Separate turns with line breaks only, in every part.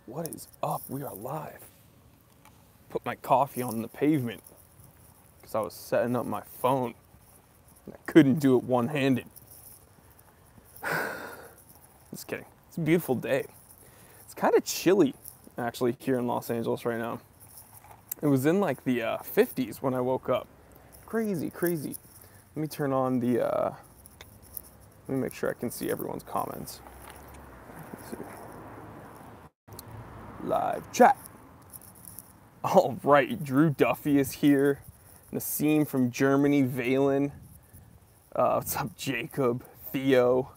What is up? We are live. Put my coffee on the pavement because I was setting up my phone and I couldn't do it one-handed. Just kidding. It's a beautiful day. It's kind of chilly actually here in Los Angeles right now. It was in like the 50s when I woke up. Crazy, crazy. Let me turn on the, let me make sure I can see everyone's comments. Let's see. Live chat. All right, Drew Duffy is here. Nassim from Germany, Valen. What's up, Jacob, Theo,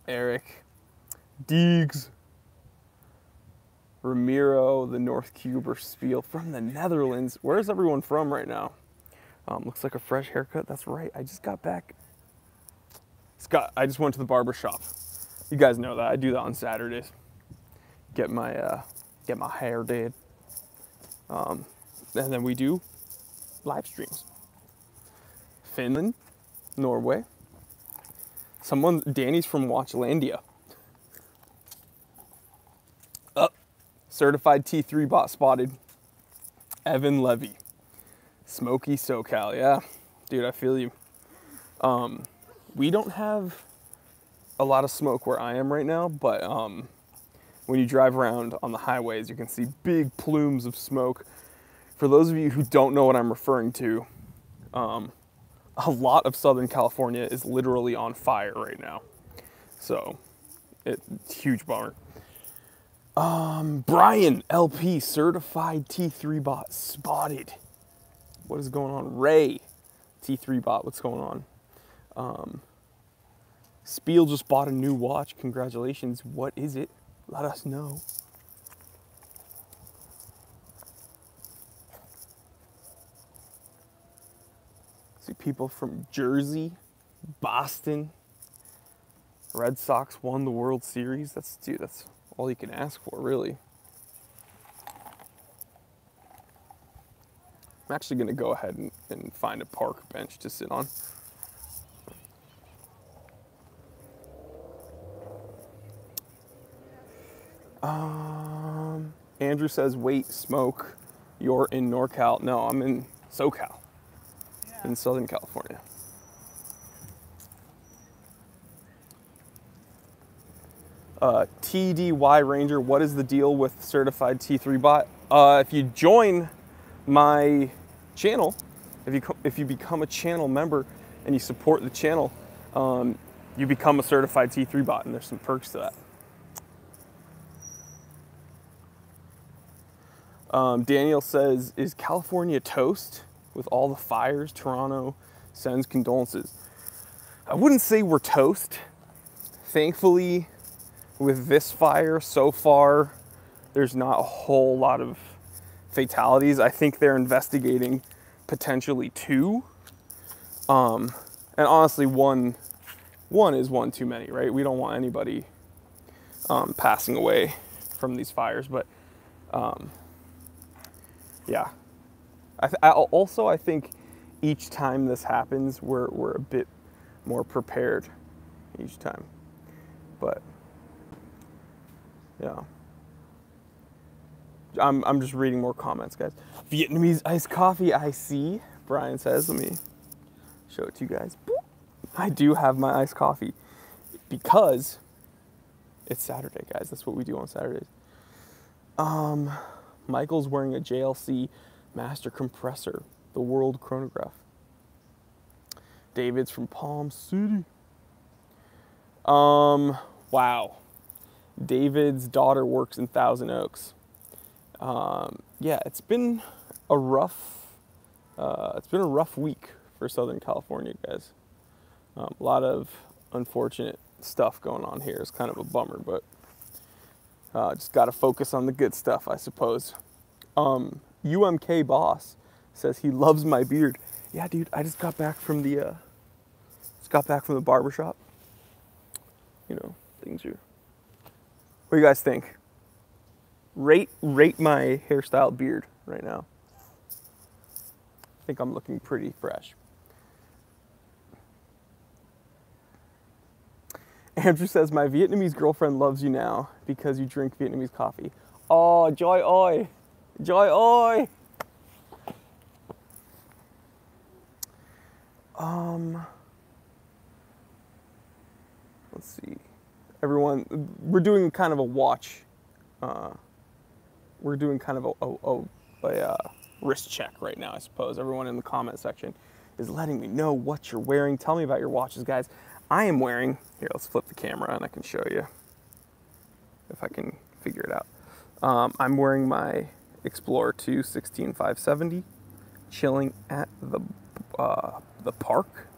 Eric, Deegs, Ramiro, the North Cuber Spiel from the Netherlands. Where's everyone from right now? Looks like a fresh haircut. That's right. I just got back. I just went to the barber shop. You guys know that. I do that on Saturdays. Get my hair did. And then we do live streams. Finland, Norway. Danny's from Watchlandia. Certified T3 bot spotted. Evan Levy. Smoky SoCal, yeah. Dude, I feel you. We don't have a lot of smoke where I am right now, but when you drive around on the highways, you can see big plumes of smoke. For those of you who don't know what I'm referring to, a lot of Southern California is literally on fire right now. So, it's a huge bummer. Brian LP, certified T3 bot spotted. What is going on? Ray, T3 bot, what's going on? Spiel just bought a new watch. Congratulations. What is it? Let us know. See people from Jersey, Boston. Red Sox won the World Series. That's all you can ask for, really. I'm actually going to go ahead and find a park bench to sit on. Andrew says, wait, smoke, you're in NorCal. No, I'm in SoCal, in Southern California. TDY Ranger, what is the deal with certified T3 bot? If you join my channel, if you become a channel member and you support the channel, you become a certified T3 bot, and there's some perks to that. Daniel says, is California toast with all the fires? Toronto sends condolences. I wouldn't say we're toast. Thankfully, with this fire so far, there's not a whole lot of fatalities. I think they're investigating potentially 2. And honestly, one is one too many, right? We don't want anybody passing away from these fires, but yeah. I think each time this happens, we're a bit more prepared each time. But yeah, I'm just reading more comments, guys. Vietnamese iced coffee, I see. Brian says, let me show it to you guys. I do have my iced coffee because it's Saturday, guys. That's what we do on Saturdays. Michael's wearing a JLC master compressor, the World Chronograph. David's from Palm City. Wow. David's daughter works in Thousand Oaks. Yeah, it's been a rough week for Southern California, guys. A lot of unfortunate stuff going on here. It's kind of a bummer, but just got to focus on the good stuff, I suppose. UMK Boss says he loves my beard. Yeah, dude, I just got back from the barber shop. You know, things are. What do you guys think? Rate my hairstyle beard right now. I think I'm looking pretty fresh. Andrew says, my Vietnamese girlfriend loves you now because you drink Vietnamese coffee. Oh, joy oi. Joy oi. Let's see. Everyone, we're doing kind of a watch. We're doing kind of a wrist check right now, I suppose. Everyone in the comment section is letting me know what you're wearing. Tell me about your watches, guys. I am wearing, here, let's flip the camera and I can show you if I can figure it out. I'm wearing my Explorer 2 16570, chilling at the park,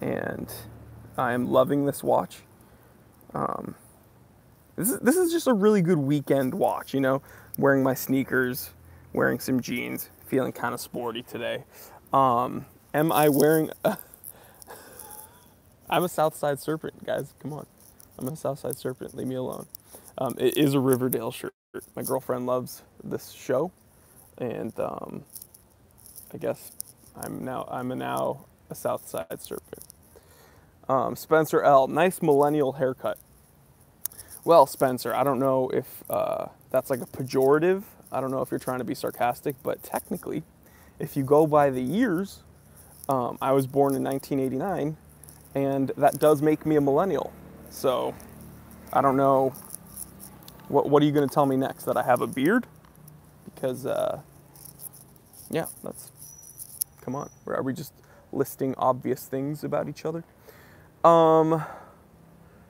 and I am loving this watch. This is just a really good weekend watch, you know, wearing my sneakers, wearing some jeans, feeling kind of sporty today. Am I wearing I'm a Southside Serpent, guys, come on. I'm a Southside Serpent, leave me alone. It is a Riverdale shirt. My girlfriend loves this show, and I guess I'm now a Southside Serpent. Spencer L, nice millennial haircut. Well, Spencer, I don't know if that's like a pejorative. I don't know if you're trying to be sarcastic, but technically, if you go by the years, I was born in 1989, and that does make me a millennial. So, I don't know, what are you going to tell me next? That I have a beard? Because, yeah, come on. Are we just listing obvious things about each other?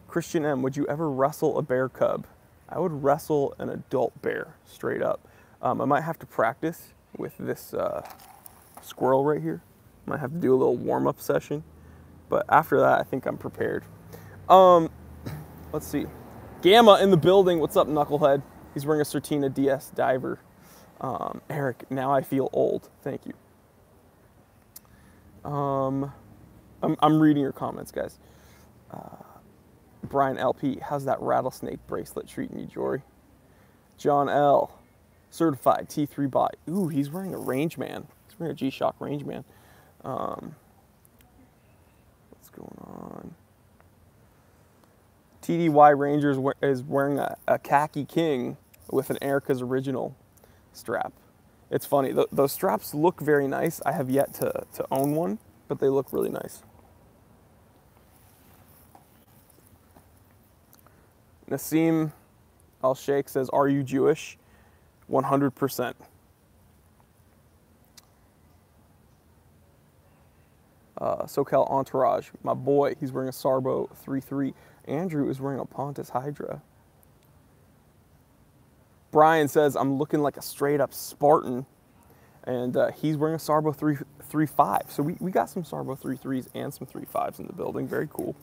Christian M, would you ever wrestle a bear cub? I would wrestle an adult bear, straight up. I might have to practice with this squirrel right here. Might have to do a little warm-up session. But after that, I think I'm prepared. Let's see. Gamma in the building. What's up, knucklehead? He's wearing a Certina DS diver. Eric, now I feel old. Thank you. I'm reading your comments, guys. Brian LP, how's that rattlesnake bracelet treating you, Jory? John L, certified T3 bot. Ooh, he's wearing a Rangeman. He's wearing a G-Shock Rangeman. What's going on? TDY Rangers is wearing a khaki king with an Erica's original strap. It's funny, those straps look very nice. I have yet to own one, but they look really nice. Nassim Al-Sheikh says, are you Jewish? 100%. SoCal Entourage, my boy, he's wearing a Sarbo 3.3. Andrew is wearing a Pontus Hydra. Brian says, I'm looking like a straight up Spartan. And he's wearing a Sarbo 3.5. So we got some Sarbo 3.3s and some 3.5s in the building. Very cool.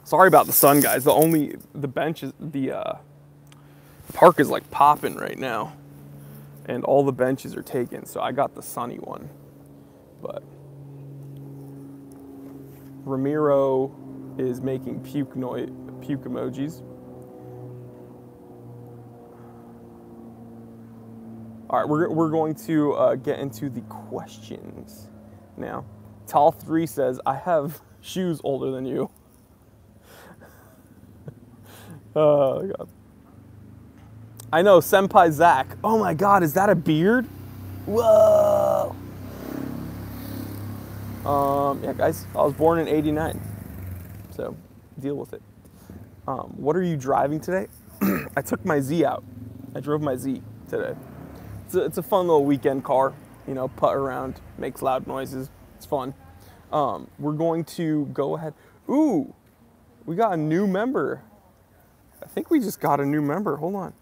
Sorry about the sun, guys. The bench is, the park is like popping right now. And all the benches are taken. So I got the sunny one. But Ramiro is making puke emojis. All right, we're going to get into the questions now. Tal3 says, I have shoes older than you. Oh, God. I know, Senpai Zach. Oh, my God, is that a beard? Whoa. Yeah, guys, I was born in 89, so deal with it. What are you driving today? I took my Z out. I drove my Z today. It's a fun little weekend car, you know, putt around, makes loud noises. It's fun. We're going to go ahead. Ooh, we got a new member. I think we just got a new member. Hold on.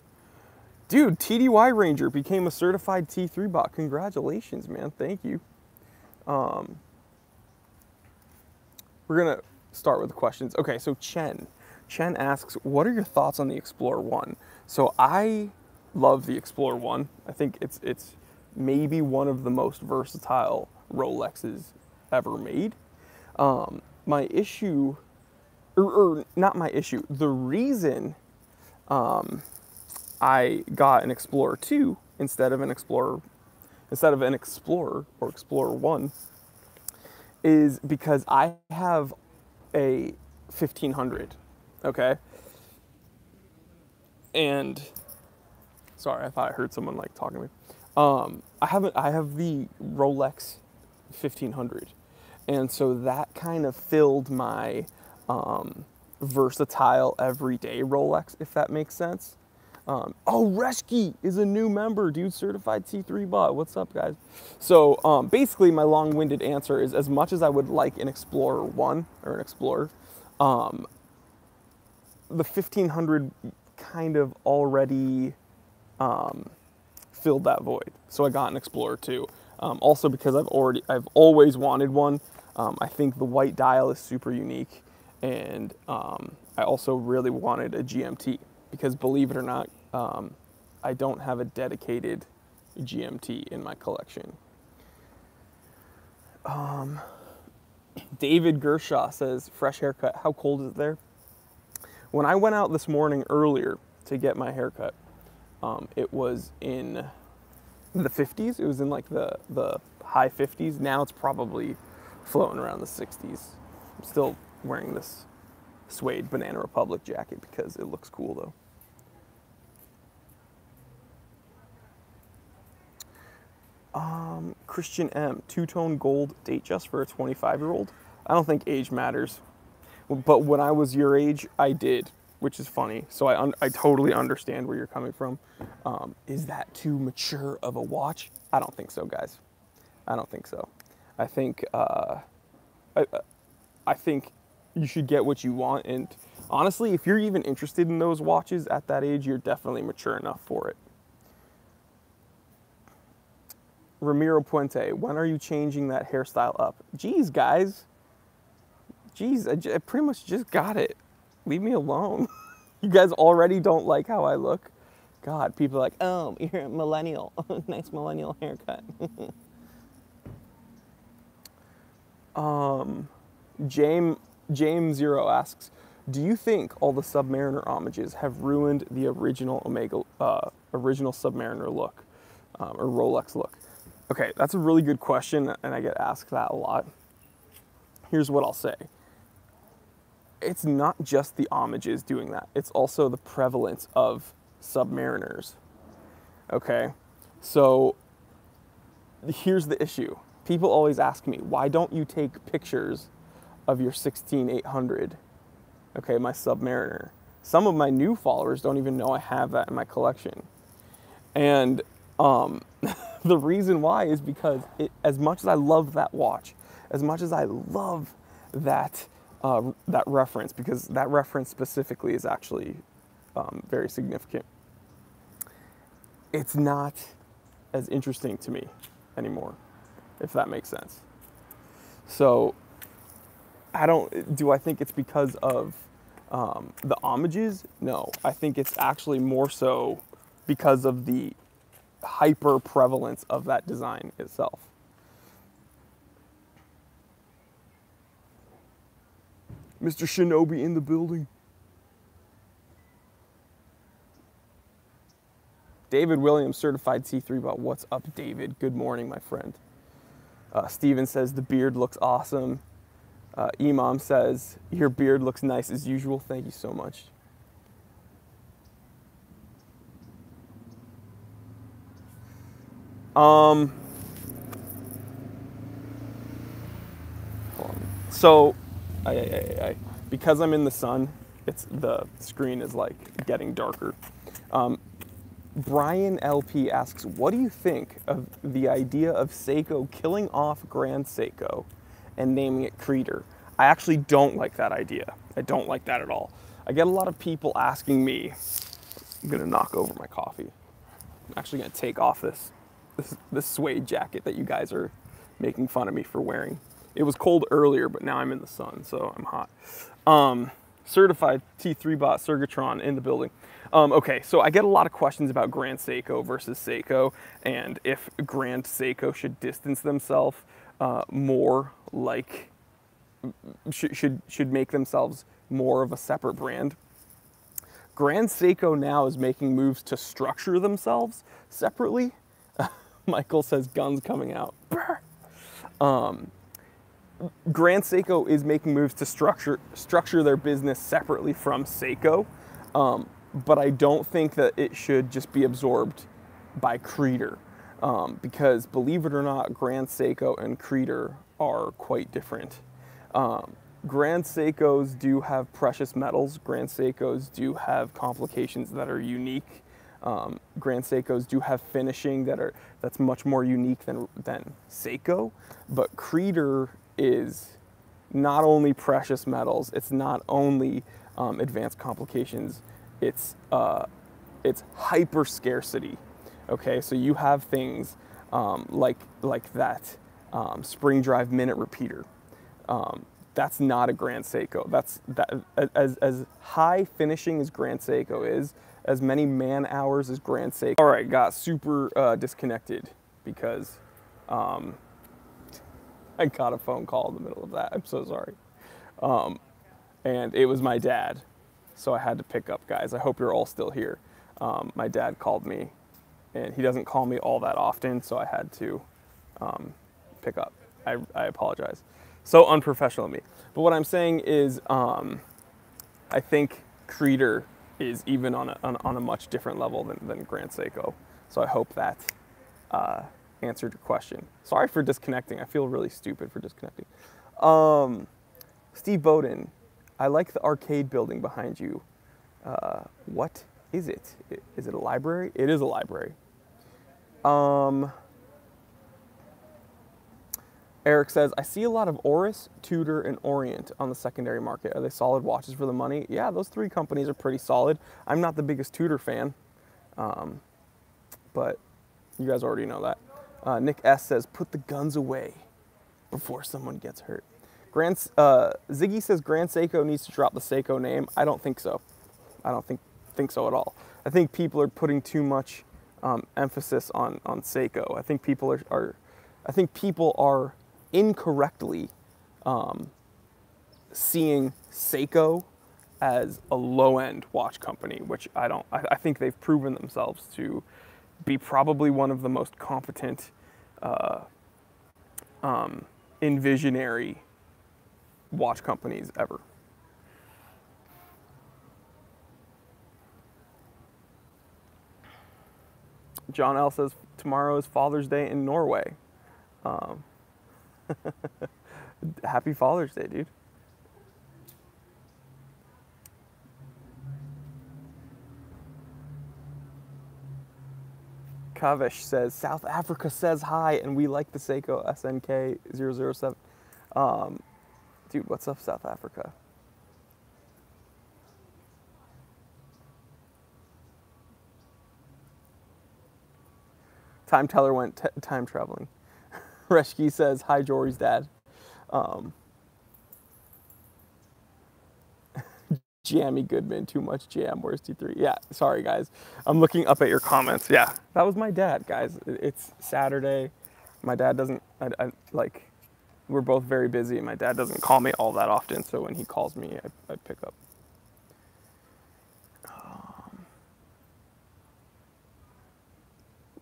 Dude, TDY Ranger became a certified T3 bot. Congratulations, man. Thank you. We're going to start with the questions. Okay, so Chen asks, what are your thoughts on the Explorer 1? So I love the Explorer 1. I think it's maybe one of the most versatile Rolexes ever made. My issue, or not my issue, the reason I got an Explorer 2 instead of an Explorer or Explorer 1 is because I have a 1500, okay? And Sorry, I thought I heard someone like talking to me. I have the Rolex 1500, and so that kind of filled my versatile everyday Rolex, if that makes sense. Oh, Reschke is a new member, dude. Certified C3 bot. What's up, guys? So basically, my long-winded answer is, as much as I would like an Explorer 1 or an Explorer, the 1500 kind of already filled that void. So I got an Explorer 2. Also because I've always wanted one. I think the white dial is super unique, and I also really wanted a GMT because, believe it or not, I don't have a dedicated GMT in my collection. David Gershaw says, fresh haircut. How cold is it there? When I went out this morning earlier to get my haircut, it was in the 50s. It was in like the high 50s. Now it's probably floating around the 60s. I'm still wearing this suede Banana Republic jacket because it looks cool though. Christian M, two-tone gold date just for a 25-year-old. I don't think age matters, but when I was your age, I did, which is funny. So I totally understand where you're coming from. Is that too mature of a watch? I don't think so, guys. I don't think so. I think I think you should get what you want, and honestly, if you're even interested in those watches at that age, you're definitely mature enough for it. Ramiro Puente, when are you changing that hairstyle up? Geez, guys. Geez, I pretty much just got it. Leave me alone. You guys already don't like how I look? God, people are like, oh, you're a millennial. Nice millennial haircut. James Zero asks, do you think all the Submariner homages have ruined the original original Submariner look, or Rolex look? Okay, that's a really good question, and I get asked that a lot. Here's what I'll say. It's not just the homages doing that. It's also the prevalence of Submariners. Okay, so here's the issue. People always ask me, why don't you take pictures of your 16800? Okay, my Submariner. Some of my new followers don't even know I have that in my collection. And the reason why is because as much as I love that watch, as much as I love that that reference, because that reference specifically is actually very significant, it's not as interesting to me anymore, if that makes sense. So do I think it's because of the homages? No, I think it's actually more so because of the hyper prevalence of that design itself. Mr. Shinobi in the building. David Williams, certified C3 bot. What's up, David? Good morning, my friend. Steven says the beard looks awesome. Imam says your beard looks nice as usual. Thank you so much. So, because I'm in the sun, the screen is like getting darker. Brian LP asks, what do you think of the idea of Seiko killing off Grand Seiko and naming it Creator? I actually don't like that idea. I don't like that at all. I get a lot of people asking me, I'm gonna knock over my coffee. I'm actually gonna take off this suede jacket that you guys are making fun of me for wearing. It was cold earlier, but now I'm in the sun, so I'm hot. Certified T3 bot Sergatron in the building. Okay, so I get a lot of questions about Grand Seiko versus Seiko, and if Grand Seiko should distance themselves more, like should make themselves more of a separate brand. Grand Seiko now is making moves to structure themselves separately. Michael says guns coming out. Grand Seiko is making moves to structure their business separately from Seiko. but I don't think that it should just be absorbed by Creeder, because believe it or not, Grand Seiko and Creeder are quite different. Grand Seikos do have precious metals. Grand Seikos do have complications that are unique. Grand Seikos do have finishing that's much more unique than Seiko, but Creeder is not only precious metals, it's not only advanced complications, it's hyper scarcity. Okay, so you have things like that spring drive minute repeater. That's not a Grand Seiko. As high finishing as Grand Seiko is, as many man hours as Grand Seiko. All right, got super disconnected because I got a phone call in the middle of that. I'm so sorry. And it was my dad, so I had to pick up, guys. I hope you're all still here. My dad called me, and he doesn't call me all that often, so I had to pick up. I apologize. So unprofessional of me. But what I'm saying is, I think Creeder is even on a much different level than Grand Seiko. So I hope that answered your question. Sorry for disconnecting. I feel really stupid for disconnecting. Steve Bowden, I like the arcade building behind you. What is it? Is it a library? It is a library. Eric says, I see a lot of Oris, Tudor, and Orient on the secondary market. Are they solid watches for the money? Yeah, those three companies are pretty solid. I'm not the biggest Tudor fan, but you guys already know that. Nick S says, put the guns away before someone gets hurt. Ziggy says Grand Seiko needs to drop the Seiko name. I don't think so. I don't think so at all. I think people are putting too much emphasis on Seiko. I think people are incorrectly seeing Seiko as a low-end watch company, which I don't. I think they've proven themselves to be probably one of the most competent envisionary watch companies ever. John L says tomorrow is Father's Day in Norway. Happy Father's Day, dude. Kavish says South Africa says hi, and we like the Seiko SNK 007. Dude, what's up, South Africa? Time teller went time traveling. Reshki says, hi, Jory's dad. Jammy Goodman, too much jam. Where's T3? Yeah, sorry, guys. I'm looking up at your comments. Yeah, that was my dad, guys. It's Saturday. My dad doesn't, like, we're both very busy. My dad doesn't call me all that often, so when he calls me, I pick up.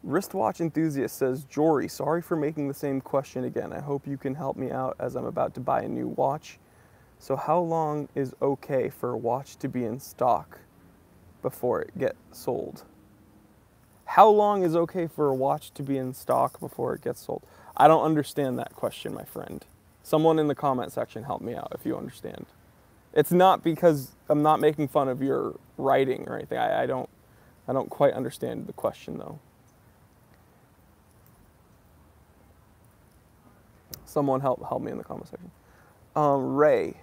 Wristwatch enthusiast says, Jory, sorry for making the same question again. I hope you can help me out as I'm about to buy a new watch. So how long is okay for a watch to be in stock before it gets sold? How long is okay for a watch to be in stock before it gets sold? I don't understand that question, my friend. Someone in the comment section help me out if you understand. It's not because I'm not making fun of your writing or anything. I don't quite understand the question though. Someone help me in the comment section. Ray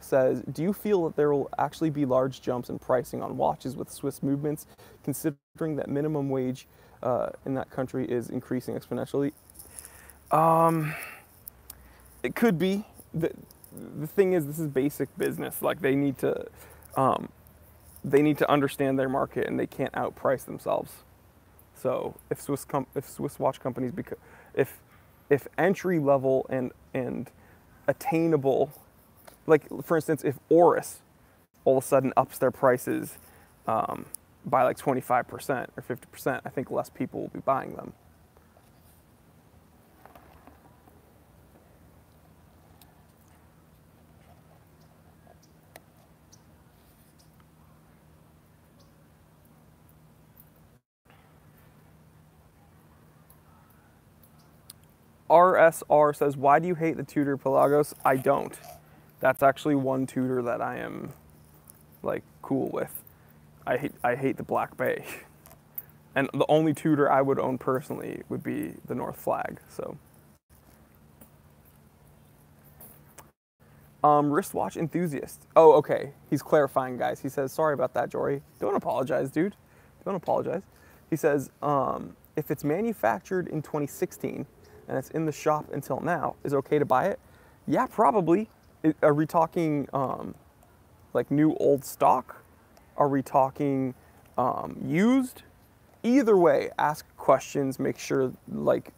says, do you feel that there will actually be large jumps in pricing on watches with Swiss movements, considering that minimum wage in that country is increasing exponentially? It could be. The thing is, this is basic business. Like they need to understand their market, and they can't outprice themselves. So if Swiss watch companies if entry level and attainable, like for instance, if Oris all of a sudden ups their prices by like 25% or 50%, I think less people will be buying them. RSR says, why do you hate the Tudor Pelagos? I don't. That's actually one Tudor that I am like cool with. I hate the Black Bay. And the only Tudor I would own personally would be the North Flag. So, wristwatch enthusiast. Oh, okay. He's clarifying, guys. He says, sorry about that, Jory. Don't apologize, dude. Don't apologize. He says, if it's manufactured in 2016 and it's in the shop until now, is it okay to buy it? Yeah, probably. Are we talking like new old stock? Are we talking used? Either way, ask questions, make sure, like,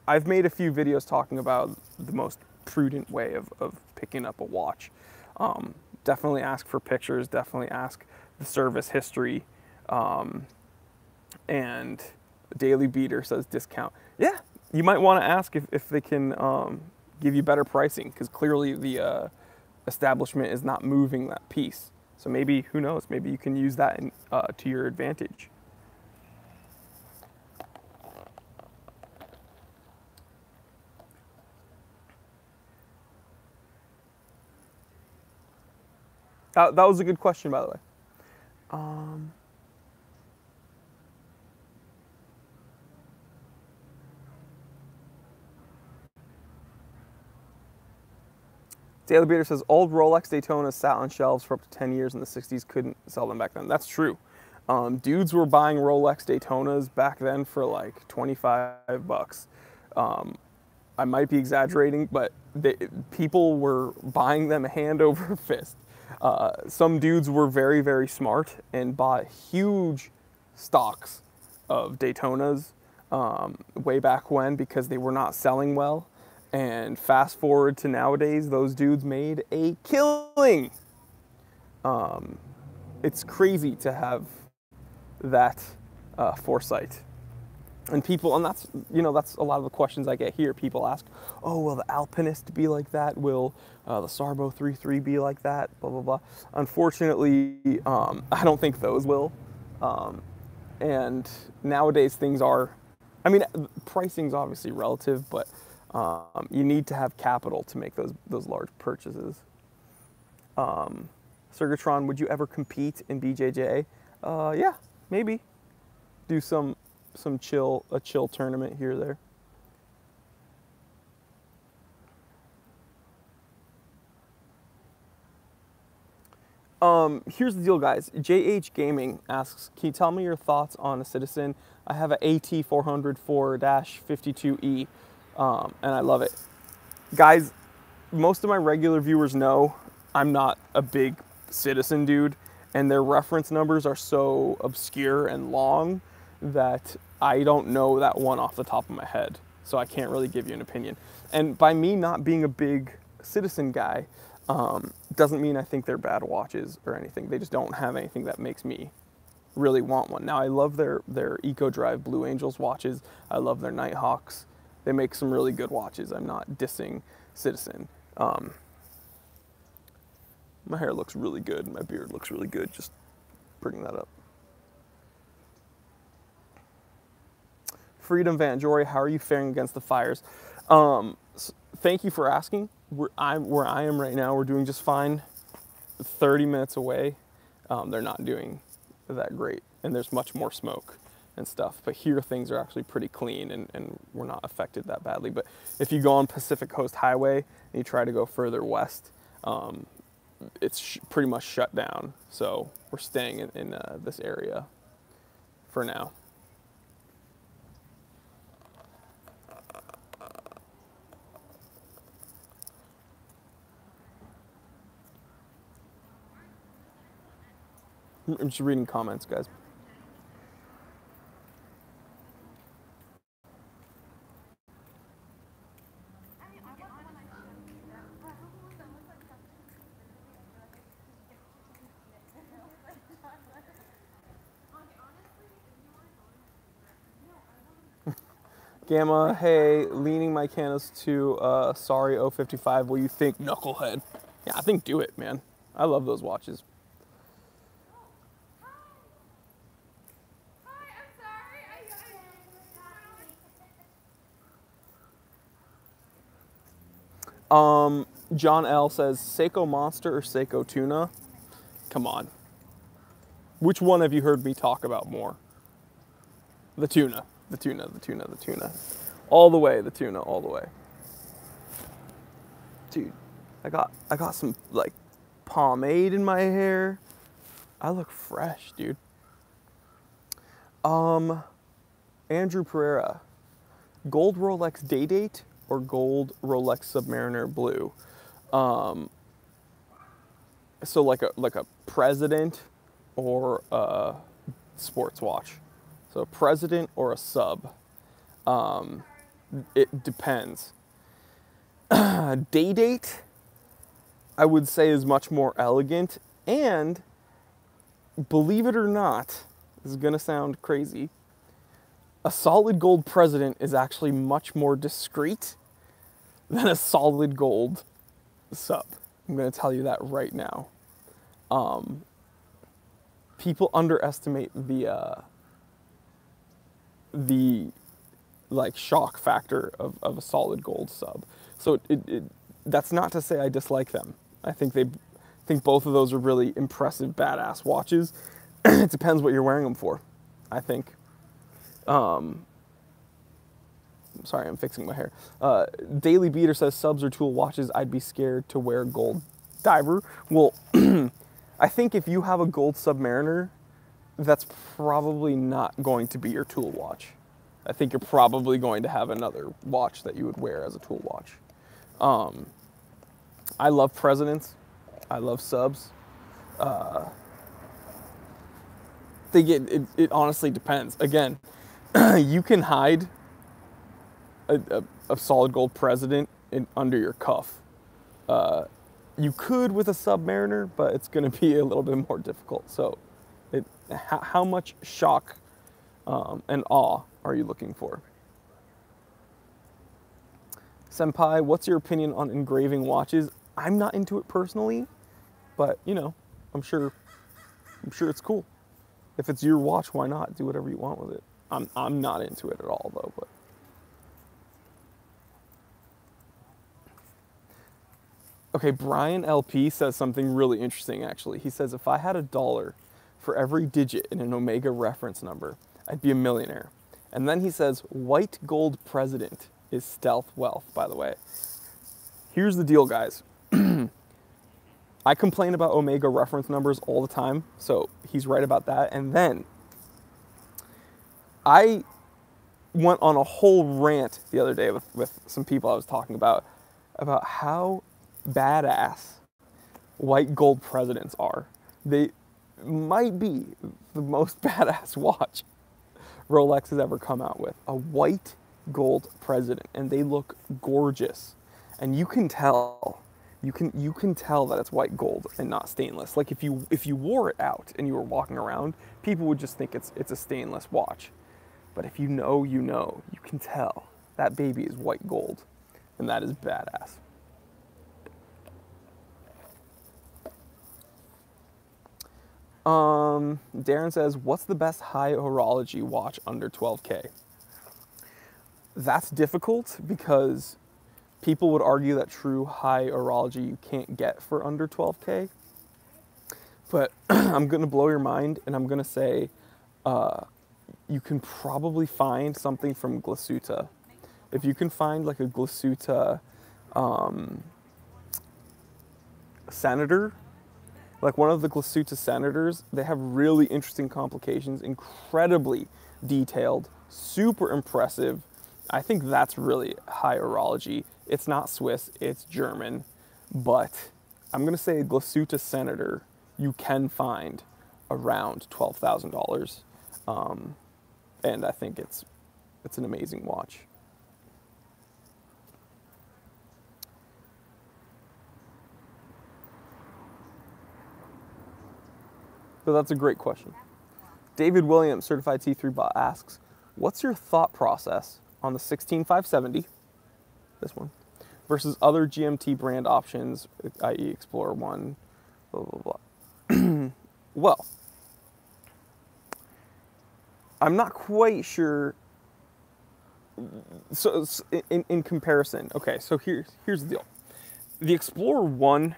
I've made a few videos talking about the most prudent way of picking up a watch. Definitely ask for pictures, definitely ask the service history, and Daily Beater says discount. Yeah, you might want to ask if they can give you better pricing, because clearly the establishment is not moving that piece. So maybe, who knows, maybe you can use that to your advantage. That was a good question, by the way. Daily Beater says, old Rolex Daytonas sat on shelves for up to 10 years in the 60s, couldn't sell them back then. That's true. Dudes were buying Rolex Daytonas back then for like 25 bucks. I might be exaggerating, but people were buying them hand over fist. Some dudes were very, very smart and bought huge stocks of Daytonas way back when because they were not selling well. And fast forward to nowadays, those dudes made a killing. It's crazy to have that foresight. And people, and that's, you know, that's a lot of the questions I get here. People ask, oh, will the Alpinist be like that? Will the Sarbo 3.3 be like that? Blah, blah, blah. Unfortunately, I don't think those will. And nowadays things are, I mean, pricing's obviously relative, but you need to have capital to make those large purchases. Sergatron, would you ever compete in BJJ? Yeah, maybe. Do a chill tournament here or there. Here's the deal, guys. JH Gaming asks, can you tell me your thoughts on a Citizen? I have an AT400 4-52E, and I love it. Guys, most of my regular viewers know I'm not a big Citizen dude, and their reference numbers are so obscure and long that I don't know that one off the top of my head, so I can't really give you an opinion. And by me not being a big Citizen guy, doesn't mean I think they're bad watches or anything. They just don't have anything that makes me really want one. Now, I love their Eco Drive Blue Angels watches. I love their Nighthawks. They make some really good watches. I'm not dissing Citizen. My hair looks really good. My beard looks really good. Just bringing that up. Freedom Van Jory, how are you faring against the fires? Thank you for asking. Where I am right now, we're doing just fine. 30 minutes away, they're not doing that great, and there's much more smoke and stuff. But here things are actually pretty clean, and we're not affected that badly. But if you go on Pacific Coast Highway and you try to go further west, it's pretty much shut down. So we're staying in this area for now. I'm just reading comments, guys. Gamma, hey, leaning my Canos to sorry 055. Will you think knucklehead? Yeah, I think do it, man. I love those watches. John L says Seiko Monster or Seiko Tuna. Come on. Which one have you heard me talk about more? The tuna. The tuna, the tuna, the tuna. All the way, the tuna, all the way. Dude, I got some like pomade in my hair. I look fresh, dude. Andrew Pereira. Gold Rolex Day Date or gold Rolex Submariner Blue? So like a president or a sports watch. So a president or a sub. It depends. Day Date, I would say, is much more elegant, and believe it or not, this is gonna sound crazy, a solid gold president is actually much more discreet than a solid gold sub. I'm gonna tell you that right now. People underestimate the like shock factor of a solid gold sub. So that's not to say I dislike them. I think both of those are really impressive, badass watches. It depends what you're wearing them for, I think. Sorry, I'm fixing my hair. Daily Beater says subs or tool watches, I'd be scared to wear gold diver. Well, I think if you have a gold Submariner, that's probably not going to be your tool watch. I think you're probably going to have another watch that you would wear as a tool watch. I love presidents. I love subs. It honestly depends. Again, you can hide a solid gold president under your cuff. You could with a Submariner, but it's going to be a little bit more difficult. So, how much shock and awe are you looking for? Senpai, what's your opinion on engraving watches? I'm not into it personally, but you know, I'm sure it's cool. If it's your watch, why not? Do whatever you want with it. I'm not into it at all though, but. Okay, Brian LP says something really interesting actually. He says, if I had $1 for every digit in an Omega reference number, I'd be a millionaire. And then he says, white gold president is stealth wealth, by the way. Here's the deal, guys. I complain about Omega reference numbers all the time, so he's right about that. And then I went on a whole rant the other day with some people I was talking about how badass white gold presidents are. They might be the most badass watch Rolex has ever come out with. A white gold president, and they look gorgeous. And you can tell, you can tell that it's white gold and not stainless. Like if you wore it out and you were walking around, people would just think it's a stainless watch. But if you know, you can tell that baby is white gold, and that is badass. Darren says, what's the best high horology watch under 12K? That's difficult because people would argue that true high horology you can't get for under 12K. But I'm going to blow your mind, and I'm going to say you can probably find something from Glasuta. If you can find like a Glasuta Senator, like one of the Glasuta Senators, they have really interesting complications, incredibly detailed, super impressive. I think that's really high horology. It's not Swiss, it's German, but I'm gonna say a Glasuta Senator you can find around $12,000, and I think it's an amazing watch. So that's a great question. David Williams, Certified T3 Bot, asks, what's your thought process on the 16570, this one, versus other GMT brand options, i.e. Explorer 1, blah, blah, blah. Well, I'm not quite sure. So in comparison, okay, so here's the deal. the Explorer 1,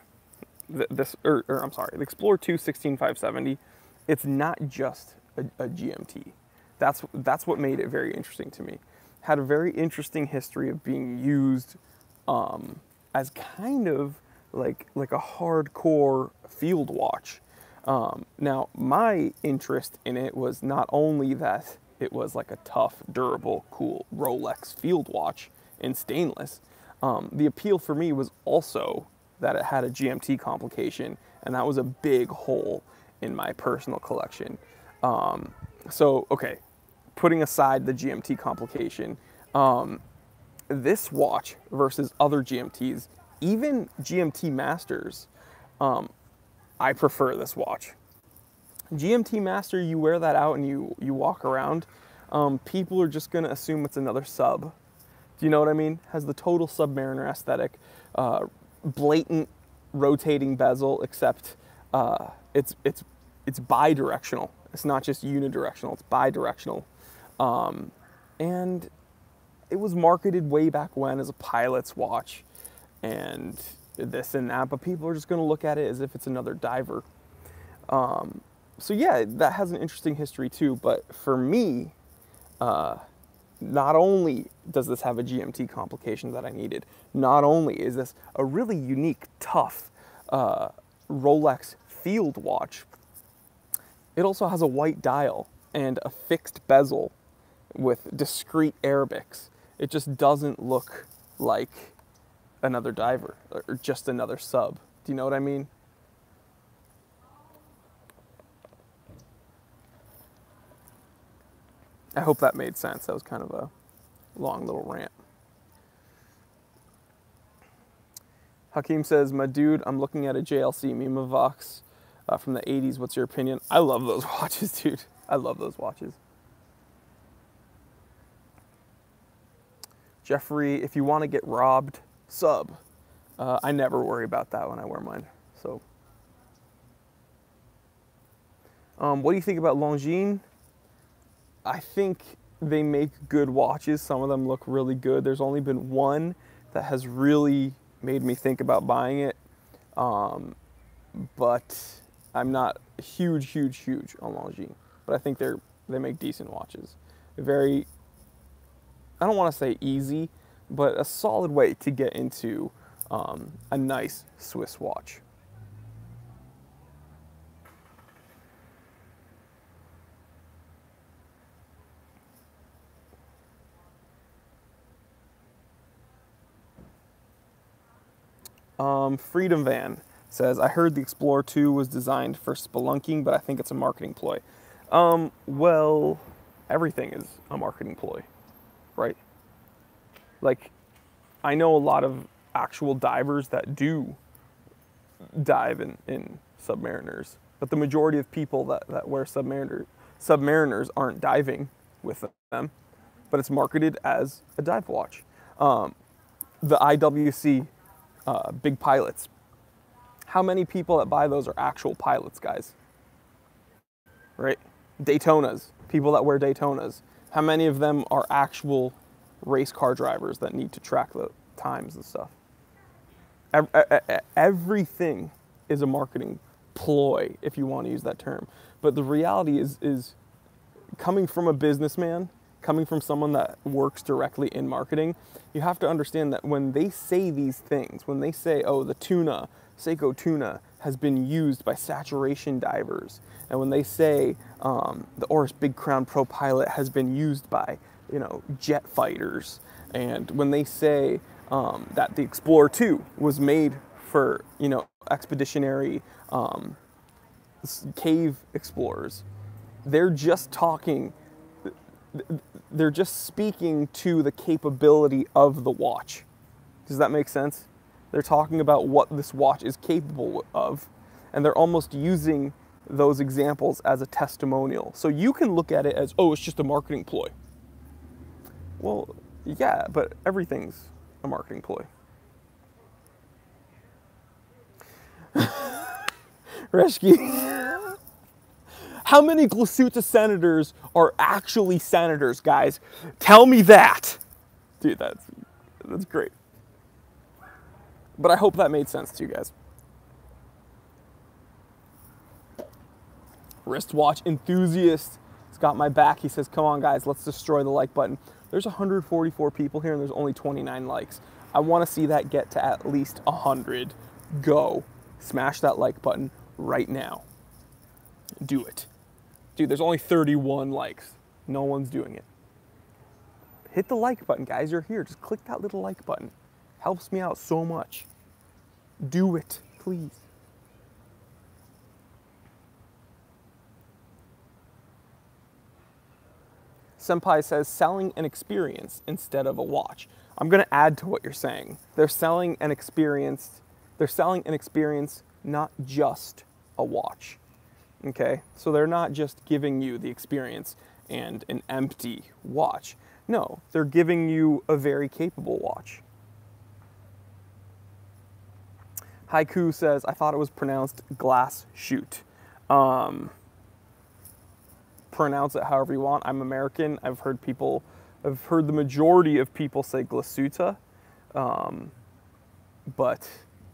I'm sorry, the Explorer 2 16570, it's not just a GMT. That's what made it very interesting to me. Had a very interesting history of being used as kind of like a hardcore field watch. Now, my interest in it was not only that it was like a tough, durable, cool Rolex field watch in stainless. The appeal for me was also that it had a GMT complication, and that was a big hole in my personal collection. So, okay, putting aside the GMT complication, this watch versus other GMTs, even GMT Masters, I prefer this watch. GMT Master, you wear that out and you walk around, people are just gonna assume it's another sub. Do you know what I mean? Has the total Submariner aesthetic, blatant rotating bezel, except it's bi-directional. It's not just unidirectional, it's bi-directional. And it was marketed way back when as a pilot's watch and this and that, but people are just gonna look at it as if it's another diver. So yeah, that has an interesting history too, but for me, not only does this have a GMT complication that I needed, not only is this a really unique, tough Rolex field watch, it also has a white dial and a fixed bezel with discrete Arabics. It just doesn't look like another diver or just another sub. Do you know what I mean? I hope that made sense. That was kind of a long little rant. Hakeem says, my dude, I'm looking at a JLC Mima Vox from the 80s. What's your opinion? I love those watches, dude. I love those watches. Jeffrey, if you want to get robbed, sub. I never worry about that when I wear mine. So, what do you think about Longines? I think they make good watches. Some of them look really good. There's only been one that has really made me think about buying it. But I'm not huge on Longines. But I think they make decent watches. Very, I don't want to say easy, but a solid way to get into a nice Swiss watch. Freedom Van says, I heard the Explorer 2 was designed for spelunking, but I think it's a marketing ploy. Well, everything is a marketing ploy, right? Like, I know a lot of actual divers that do dive in Submariners, but the majority of people that wear Submariners aren't diving with them, but it's marketed as a dive watch. The IWC big pilots. How many people that buy those are actual pilots, guys? Right? Daytonas, people that wear Daytonas. How many of them are actual race car drivers that need to track the times and stuff? Everything is a marketing ploy, if you want to use that term. But the reality is coming from a businessman, coming from someone that works directly in marketing, you have to understand that when they say these things, when they say, oh, the tuna, Seiko tuna, has been used by saturation divers, and when they say the Oris Big Crown Pro Pilot has been used by, jet fighters, and when they say that the Explorer 2 was made for, expeditionary cave explorers, they're just speaking to the capability of the watch. Does that make sense? They're talking about what this watch is capable of, and they're almost using those examples as a testimonial. So you can look at it as, oh, it's just a marketing ploy. Well, yeah, but everything's a marketing ploy. Rescue. How many Glasuta senators are actually senators, guys? Tell me that. Dude, that's great. But I hope that made sense to you guys. Wristwatch enthusiast has got my back. He says, come on guys, let's destroy the like button. There's 144 people here and there's only 29 likes. I want to see that get to at least 100. Go. Smash that like button right now. Do it. Dude, there's only 31 likes. No one's doing it. Hit the like button, guys. You're here. Just click that little like button. Helps me out so much. Do it, please. Senpai says selling an experience instead of a watch. I'm going to add to what you're saying. They're selling an experience. They're selling an experience, not just a watch. Okay? So they're not just giving you the experience and an empty watch. No, they're giving you a very capable watch. Haiku says, I thought it was pronounced glass shoot. Pronounce it however you want. I'm American. I've heard the majority of people say glasuta, but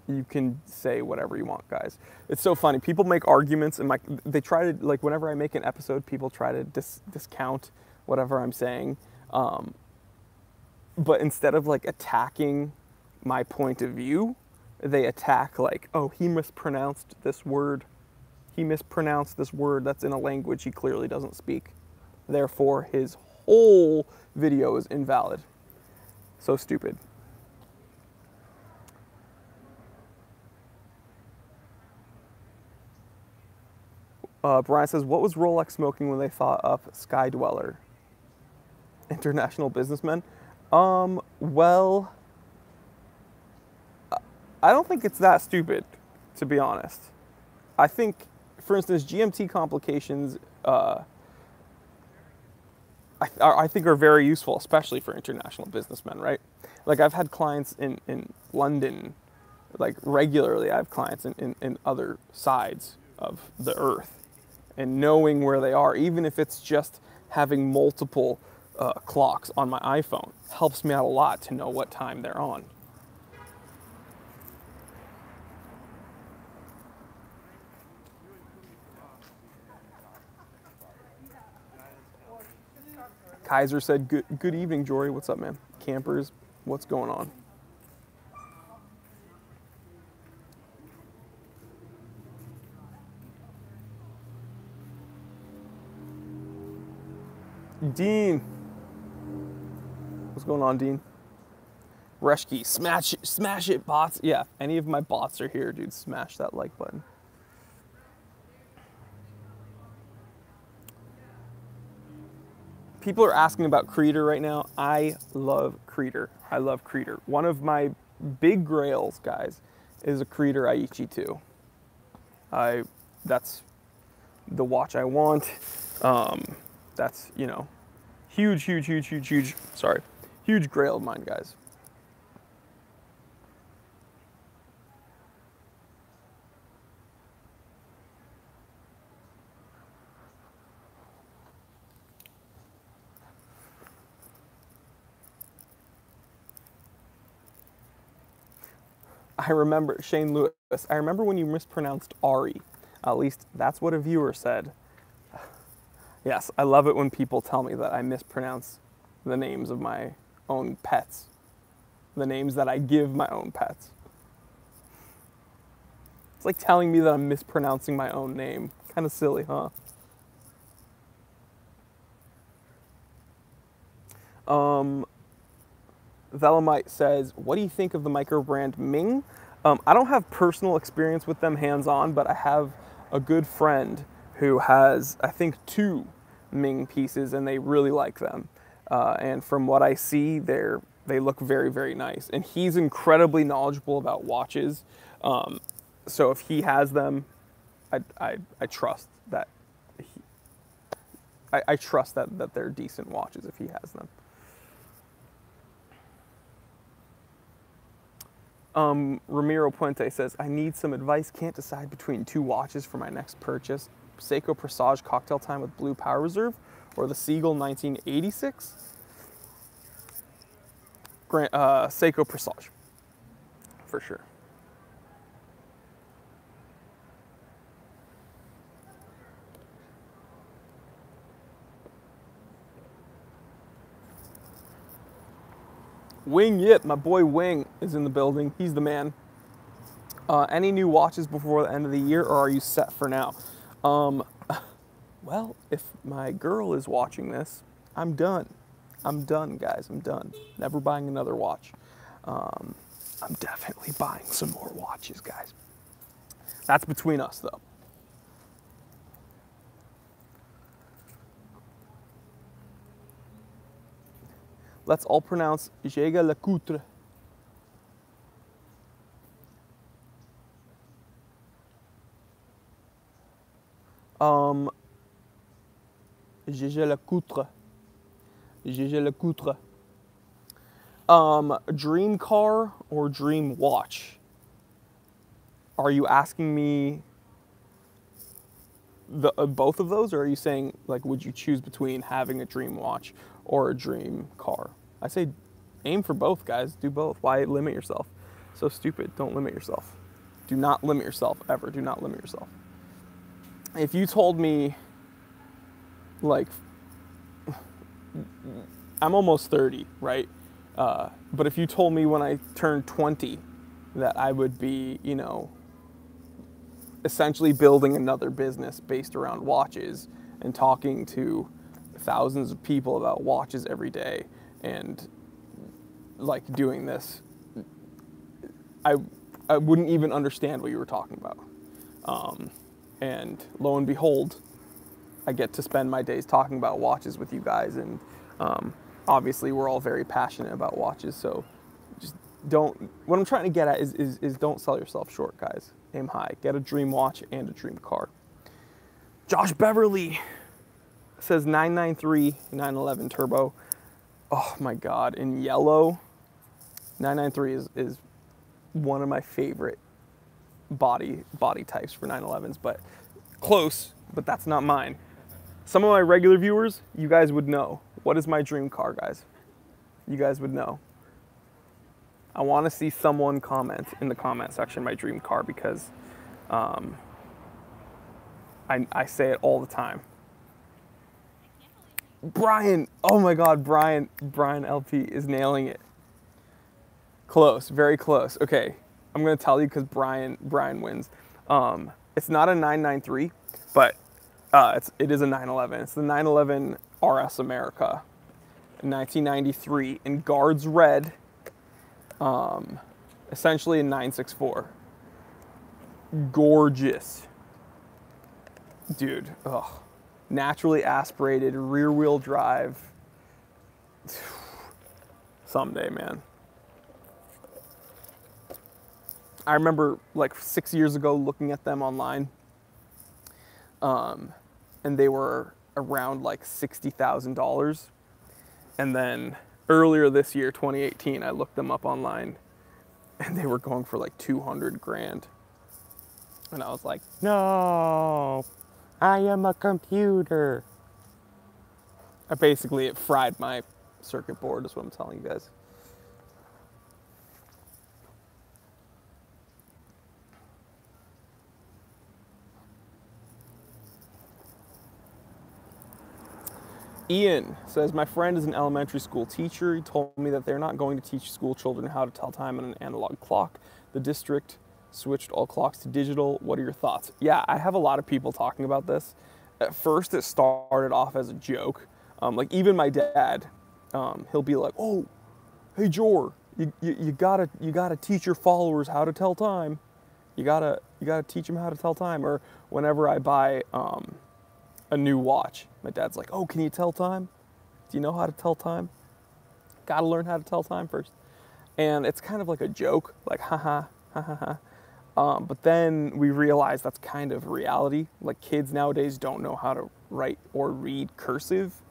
you can say whatever you want, guys. It's so funny. People make arguments, and they try to, like, whenever I make an episode, people try to discount whatever I'm saying. But instead of like attacking my point of view, they attack like, oh, he mispronounced this word. He mispronounced this word that's in a language he clearly doesn't speak. Therefore, his whole video is invalid. So stupid. Brian says, what was Rolex smoking when they thought up Sky Dweller? International businessmen? Well, I don't think it's that stupid, to be honest. I think, for instance, GMT complications, I think are very useful, especially for international businessmen, right? Like, I've had clients in London, like, regularly. I have clients in other sides of the earth. And knowing where they are, even if it's just having multiple clocks on my iPhone, helps me out a lot to know what time they're on. Kaiser said, good evening, Jory. What's up, man? Campers, what's going on? Dean. What's going on, Dean? Reshke, smash it, bots. Yeah, any of my bots are here, dude. Smash that like button. People are asking about Creator right now. I love Creator. I love Creator. One of my big grails, guys, is a Creator Aichi 2. That's the watch I want. That's, you know, huge grail of mine, guys. I remember, Shane Lewis, I remember when you mispronounced Ari. At least that's what a viewer said. Yes, I love it when people tell me that I mispronounce the names of my own pets. The names that I give my own pets. It's like telling me that I'm mispronouncing my own name. Kind of silly, huh? Velamite says, what do you think of the micro brand Ming? I don't have personal experience with them hands-on, but I have a good friend who has, I think, 2 Ming pieces, and they really like them. And from what I see, they look very, very nice. And he's incredibly knowledgeable about watches. So if he has them, I trust that I trust that they're decent watches if he has them. Ramiro Puente says, I need some advice. Can't decide between 2 watches for my next purchase. Seiko Presage Cocktail Time with Blue Power Reserve or the Seagull 1986? Seiko Presage, for sure. Wing Yip, my boy Wing is in the building. He's the man. Any new watches before the end of the year, or are you set for now? Well, if my girl is watching this, I'm done. I'm done, guys. I'm done. Never buying another watch. I'm definitely buying some more watches, guys. That's between us, though. Let's all pronounce Jega le Coutre. Jega le Coutre. Jega le Coutre. Dream car or dream watch? Are you asking me both of those, or are you saying, like, would you choose between having a dream watch or a dream car? I say aim for both, guys. Do both. Why limit yourself? So stupid. Don't limit yourself. Do not limit yourself, ever. Do not limit yourself. If you told me, like, I'm almost 30, right? But if you told me when I turned 20 that I would be, you know, essentially building another business based around watches and talking to thousands of people about watches every day and, like, doing this, I wouldn't even understand what you were talking about. And lo and behold, I get to spend my days talking about watches with you guys, and obviously we're all very passionate about watches, so just don't, what I'm trying to get at is don't sell yourself short, guys. Aim high. Get a dream watch and a dream car. Josh Beverly says 993 911 turbo. Oh my God, in yellow. 993 is one of my favorite body types for 911s, but close, but that's not mine. Some of my regular viewers, you guys would know. What is my dream car, guys? You guys would know. I want to see someone comment in the comment section my dream car, because I say it all the time. Brian, oh my God, Brian LP is nailing it. Close, very close. Okay, I'm gonna tell you because Brian wins. It's not a 993, but it is a 911. It's the 911 RS America, 1993 in Guards Red. Essentially a 964. Gorgeous, dude. Ugh. Naturally aspirated, rear wheel drive. Someday, man. I remember like 6 years ago looking at them online, and they were around like $60,000. And then earlier this year, 2018, I looked them up online and they were going for like 200 grand. And I was like, no, I am a computer. Basically, it fried my circuit board, is what I'm telling you guys. Ian says, my friend is an elementary school teacher. He told me that they're not going to teach school children how to tell time on an analog clock. The district switched all clocks to digital. What are your thoughts? Yeah, I have a lot of people talking about this. At first, it started off as a joke. Like even my dad, he'll be like, "Oh, hey Jor, you gotta teach your followers how to tell time. You gotta teach them how to tell time." Or whenever I buy a new watch, my dad's like, "Oh, can you tell time? Do you know how to tell time? Gotta learn how to tell time first." And it's kind of like a joke, like haha, ha ha ha. But then we realize that's kind of reality. Like kids nowadays don't know how to write or read cursive.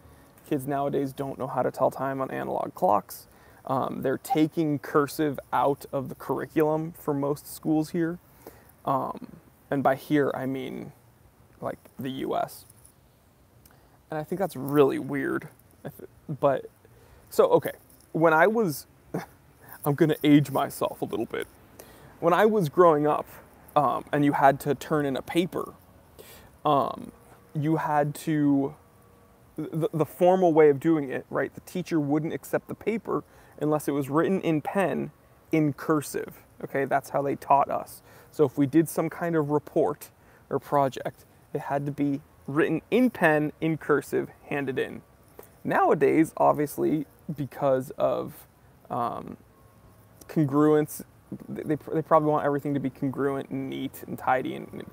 Kids nowadays don't know how to tell time on analog clocks. They're taking cursive out of the curriculum for most schools here. And by here, I mean like the US. And I think that's really weird. But, so, okay, when I was, I'm gonna age myself a little bit. When I was growing up, and you had to turn in a paper, you had to, the formal way of doing it, right? The teacher wouldn't accept the paper unless it was written in pen in cursive. Okay, that's how they taught us. So if we did some kind of report or project, it had to be written in pen in cursive, handed in. Nowadays, obviously, because of congruence, they probably want everything to be congruent and neat and tidy, and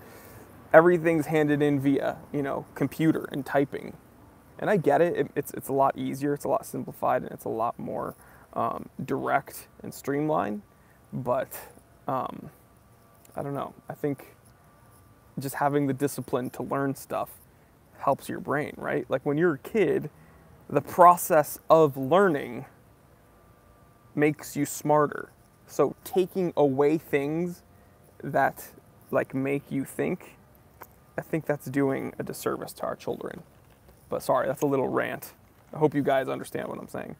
everything's handed in via, you know, computer and typing. And I get it. It's a lot easier, it's a lot simplified, and it's a lot more direct and streamlined. But I don't know. I think just having the discipline to learn stuff helps your brain, right? Like when you're a kid, the process of learning makes you smarter. So taking away things that like make you think, I think that's doing a disservice to our children. But sorry, that's a little rant. I hope you guys understand what I'm saying.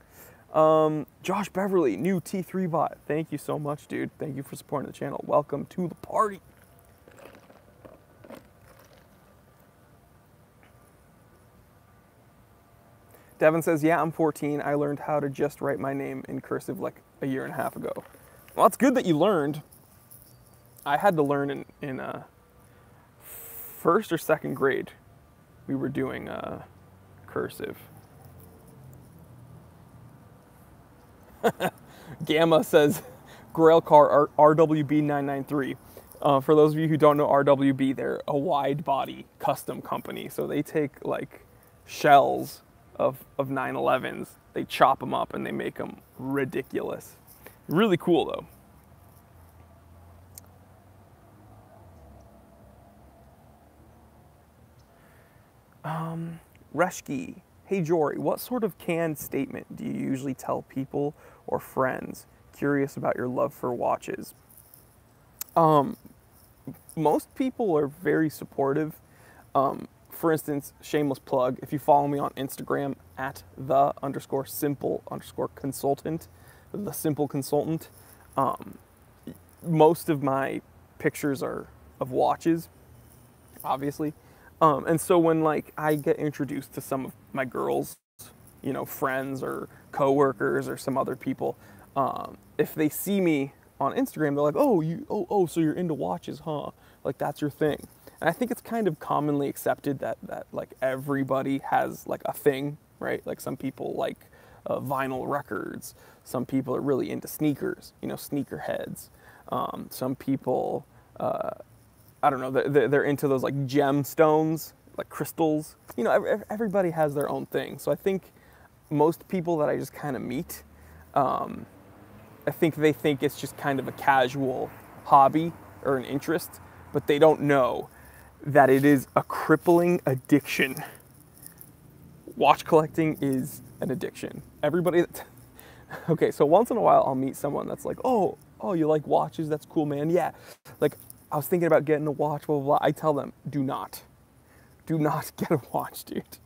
Josh Beverly, new T3 bot. Thank you so much, dude. Thank you for supporting the channel. Welcome to the party. Devin says, yeah, I'm 14. I learned how to just write my name in cursive like a year and a half ago. Well, it's good that you learned. I had to learn in first or second grade. We were doing cursive. Gamma says, Grail car RWB 993. For those of you who don't know RWB, they're a wide body custom company. So they take like shells of 911s, they chop them up and they make them ridiculous. Really cool though. Reshki, hey Jory, what sort of canned statement do you usually tell people or friends curious about your love for watches? Most people are very supportive. For instance, shameless plug, if you follow me on Instagram at _simple_consultant, the simple consultant, most of my pictures are of watches, obviously. And so when like I get introduced to some of my girls, you know, friends or coworkers or some other people, if they see me on Instagram, they're like, oh, so you're into watches, huh? Like that's your thing. And I think it's kind of commonly accepted that like everybody has like a thing, right? Like some people like vinyl records. Some people are really into sneakers, you know, sneakerheads. Some people, I don't know, they're into those like gemstones, like crystals. You know, everybody has their own thing. So I think most people that I just kind of meet, I think they think it's just kind of a casual hobby or an interest, but they don't know that it is a crippling addiction. Watch collecting is an addiction. Everybody, okay, so once in a while I'll meet someone that's like, oh, you like watches? That's cool, man. Yeah, like I was thinking about getting a watch, blah, blah, blah. I tell them, do not get a watch, dude.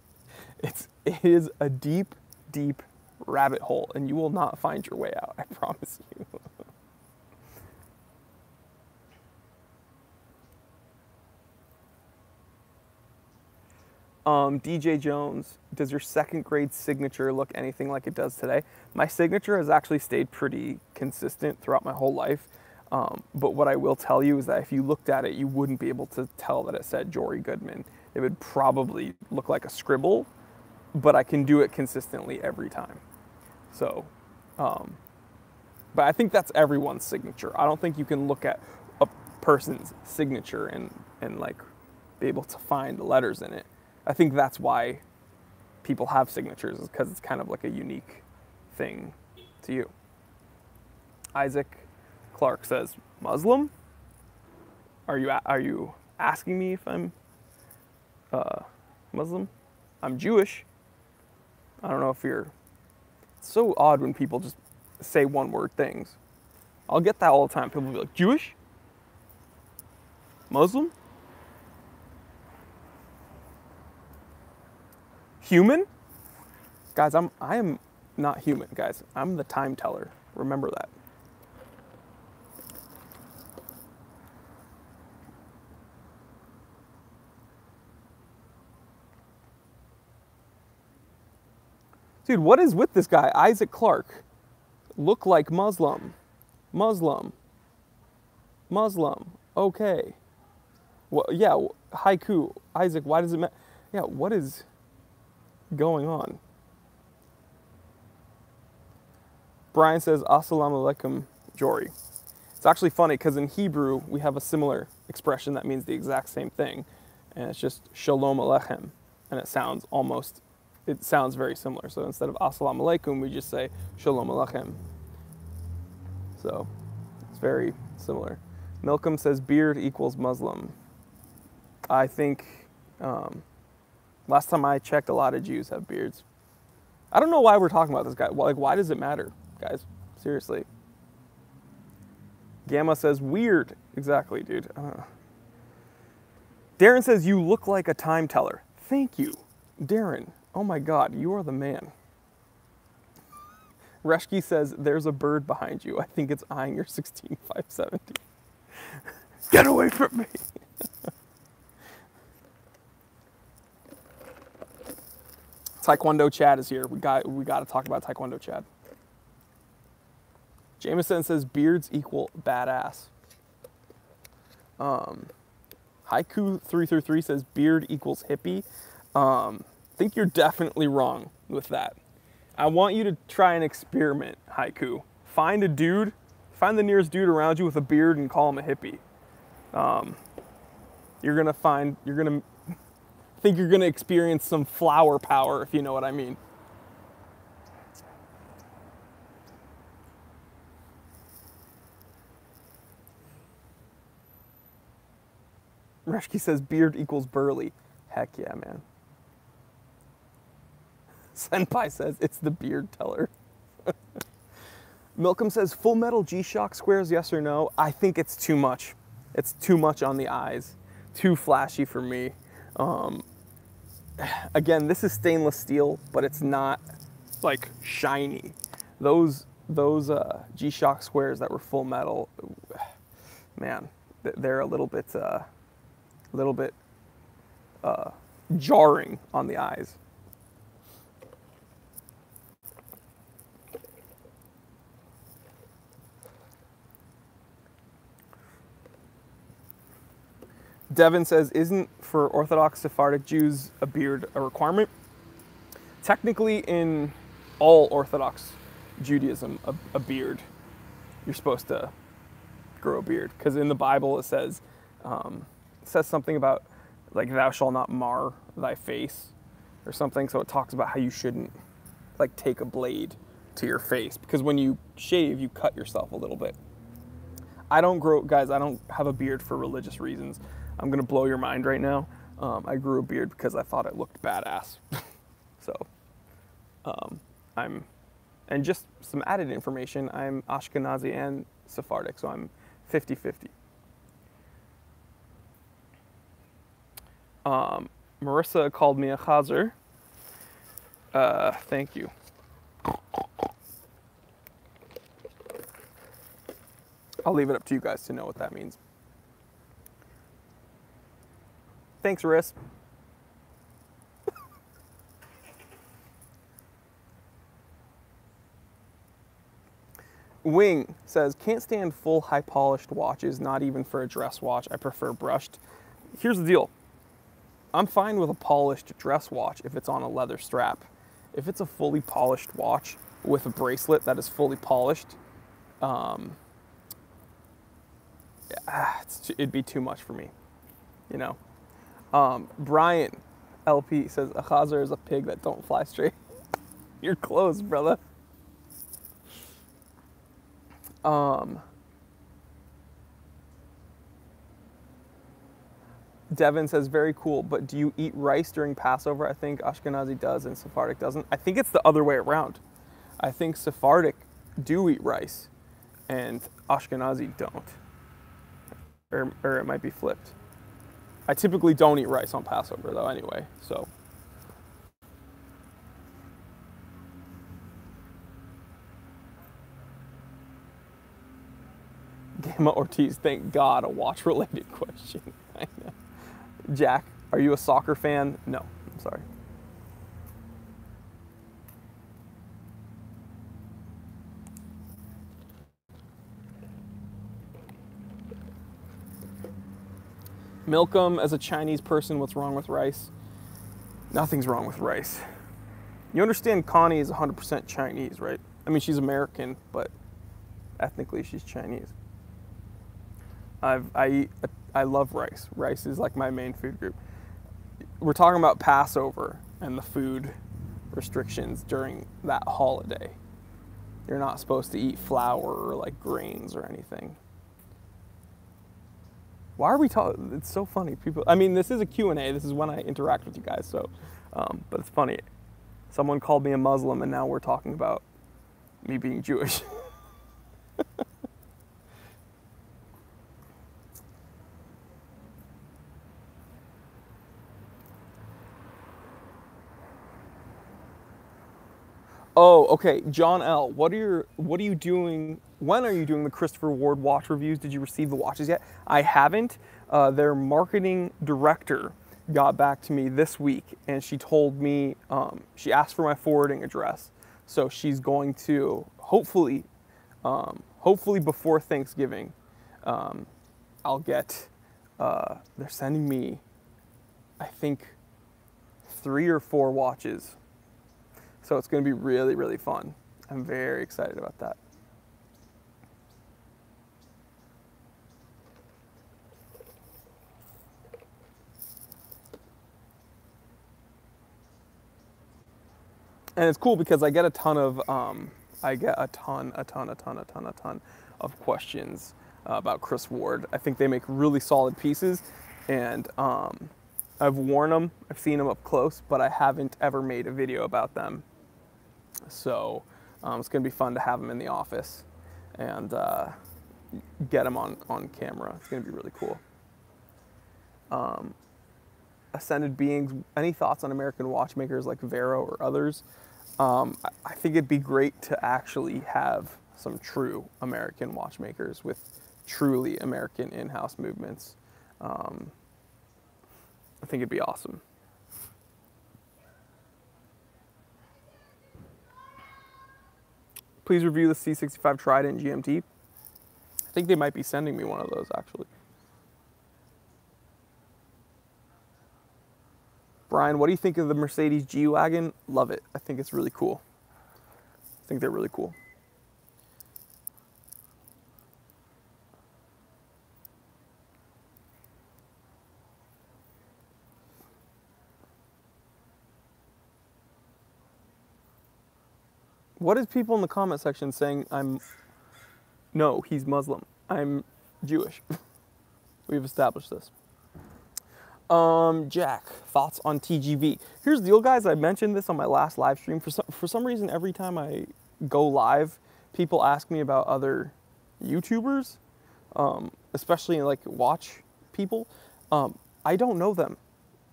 It is a deep, deep rabbit hole and you will not find your way out, I promise you. DJ Jones, does your second grade signature look anything like it does today? My signature has actually stayed pretty consistent throughout my whole life. But what I will tell you is that if you looked at it, you wouldn't be able to tell that it said Jory Goodman. It would probably look like a scribble, but I can do it consistently every time. So, but I think that's everyone's signature. I don't think you can look at a person's signature and like be able to find the letters in it. I think that's why people have signatures, is because it's kind of like a unique thing to you. Isaac Clark says, Muslim? Are you asking me if I'm Muslim? I'm Jewish. I don't know if you're... It's so odd when people just say one-word things. I'll get that all the time. People will be like, Jewish? Muslim? Human? Guys, I am not human, guys. I'm the time teller. Remember that. Dude, what is with this guy, Isaac Clark? Look like Muslim. Muslim. Muslim. Okay. Well, yeah, haiku. Isaac, why does it matter? Yeah, what is going on? Brian says, Assalamu alaikum, Jory. It's actually funny because in Hebrew, we have a similar expression that means the exact same thing. And it's just Shalom Aleichem. And it sounds very similar. So instead of Assalamu alaikum, we just say Shalom Aleichem. So it's very similar. Milcom says beard equals Muslim. I think last time I checked, a lot of Jews have beards. I don't know why we're talking about this guy. Like, why does it matter, guys? Seriously. Gamma says weird. Exactly, dude. Darren says you look like a time teller. Thank you, Darren. Oh my God, you are the man. Reshki says there's a bird behind you. I think it's eyeing your 16570. Get away from me. Taekwondo Chad is here. We got to talk about Taekwondo Chad. Jameson says beards equal badass. Haiku 333 says beard equals hippie. I think you're definitely wrong with that. I want you to try an experiment, Haiku. Find the nearest dude around you with a beard and call him a hippie. You're gonna think you're gonna experience some flower power, if you know what I mean. Reshki says beard equals burly. Heck yeah, man. Senpai says it's the beard teller. Milcom says Full Metal G-Shock squares, yes or no? I think it's too much. It's too much on the eyes. Too flashy for me. Again, this is stainless steel, but it's not like shiny. Those G-Shock squares that were full metal, man, they're a little bit jarring on the eyes. Devin says, isn't for Orthodox Sephardic Jews a beard a requirement? Technically, in all Orthodox Judaism, a beard, you're supposed to grow a beard. Because in the Bible it says something about, like, thou shalt not mar thy face or something. So it talks about how you shouldn't, like, take a blade to your face. Because when you shave, you cut yourself a little bit. I don't have a beard for religious reasons. I'm gonna blow your mind right now. I grew a beard because I thought it looked badass. So, and just some added information, I'm Ashkenazi and Sephardic, so I'm 50-50. Marissa called me a chazer. Thank you. I'll leave it up to you guys to know what that means. Thanks, Riss. Wing says, can't stand full high polished watches, not even for a dress watch. I prefer brushed. Here's the deal. I'm fine with a polished dress watch if it's on a leather strap. If it's a fully polished watch with a bracelet that is fully polished, it'd be too much for me, you know. Brian LP says, a chazer is a pig that don't fly straight. You're close, brother. Devin says, very cool, but do you eat rice during Passover? I think Ashkenazi does and Sephardic doesn't. I think it's the other way around. I think Sephardic do eat rice and Ashkenazi don't. Or it might be flipped. I typically don't eat rice on Passover, though, anyway, so. Gamma Ortiz, thank God, a watch-related question. I know. Jack, are you a soccer fan? No, I'm sorry. Milkum, as a Chinese person, what's wrong with rice? Nothing's wrong with rice. You understand Connie is 100% Chinese, right? I mean, she's American, but ethnically she's Chinese. I love rice. Rice is like my main food group. We're talking about Passover and the food restrictions during that holiday. You're not supposed to eat flour or like grains or anything. Why are we talking? It's so funny. People, I mean, this is a Q&A. This is when I interact with you guys. So, but it's funny. Someone called me a Muslim, and now we're talking about me being Jewish. Oh, okay. John L. What are you doing? When are you doing the Christopher Ward watch reviews? Did you receive the watches yet? I haven't. Their marketing director got back to me this week, and she told me, she asked for my forwarding address. So she's going to hopefully before Thanksgiving, I'll get, they're sending me, I think, 3 or 4 watches. So it's going to be really, really fun. I'm very excited about that. And it's cool because I get a ton of, of questions about Chris Ward. I think they make really solid pieces, and I've worn them, I've seen them up close, but I haven't ever made a video about them. So it's going to be fun to have them in the office and get them on camera. It's going to be really cool. Ascended Beings, any thoughts on American watchmakers like Vero or others? I think it'd be great to actually have some true American watchmakers with truly American in-house movements. I think it'd be awesome. Please review the C65 Trident GMT. I think they might be sending me one of those, actually. Brian, what do you think of the Mercedes G-Wagon? Love it. I think it's really cool. I think they're really cool. What is people in the comment section saying no, he's Muslim. I'm Jewish. We've established this. Jack, thoughts on TGV? Here's the deal, guys. I mentioned this on my last live stream. For some reason, every time I go live, people ask me about other YouTubers, especially like watch people. I don't know them.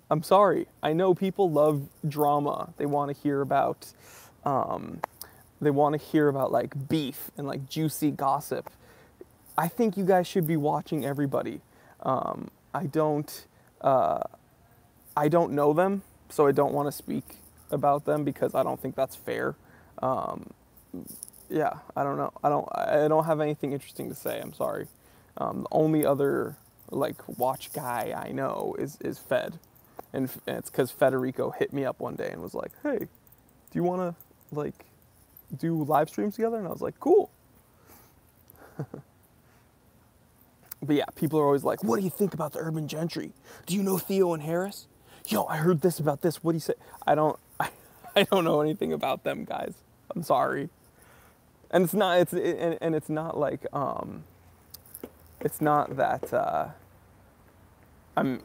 I'm sorry. I know people love drama. They want to hear about, like beef and like juicy gossip. I think you guys should be watching everybody. I don't know them, so I don't want to speak about them because I don't think that's fair. Yeah, I don't know. I don't have anything interesting to say. I'm sorry. The only other like watch guy I know is Fed, and it's because Federico hit me up one day and was like, "Hey, do you want to like do live streams together?" And I was like, "Cool." But yeah, people are always like, "What do you think about the urban gentry? Do you know Theo and Harris? Yo, I heard this about this. What do you say?" I don't know anything about them, guys. I'm sorry. And it's not like it's not that I'm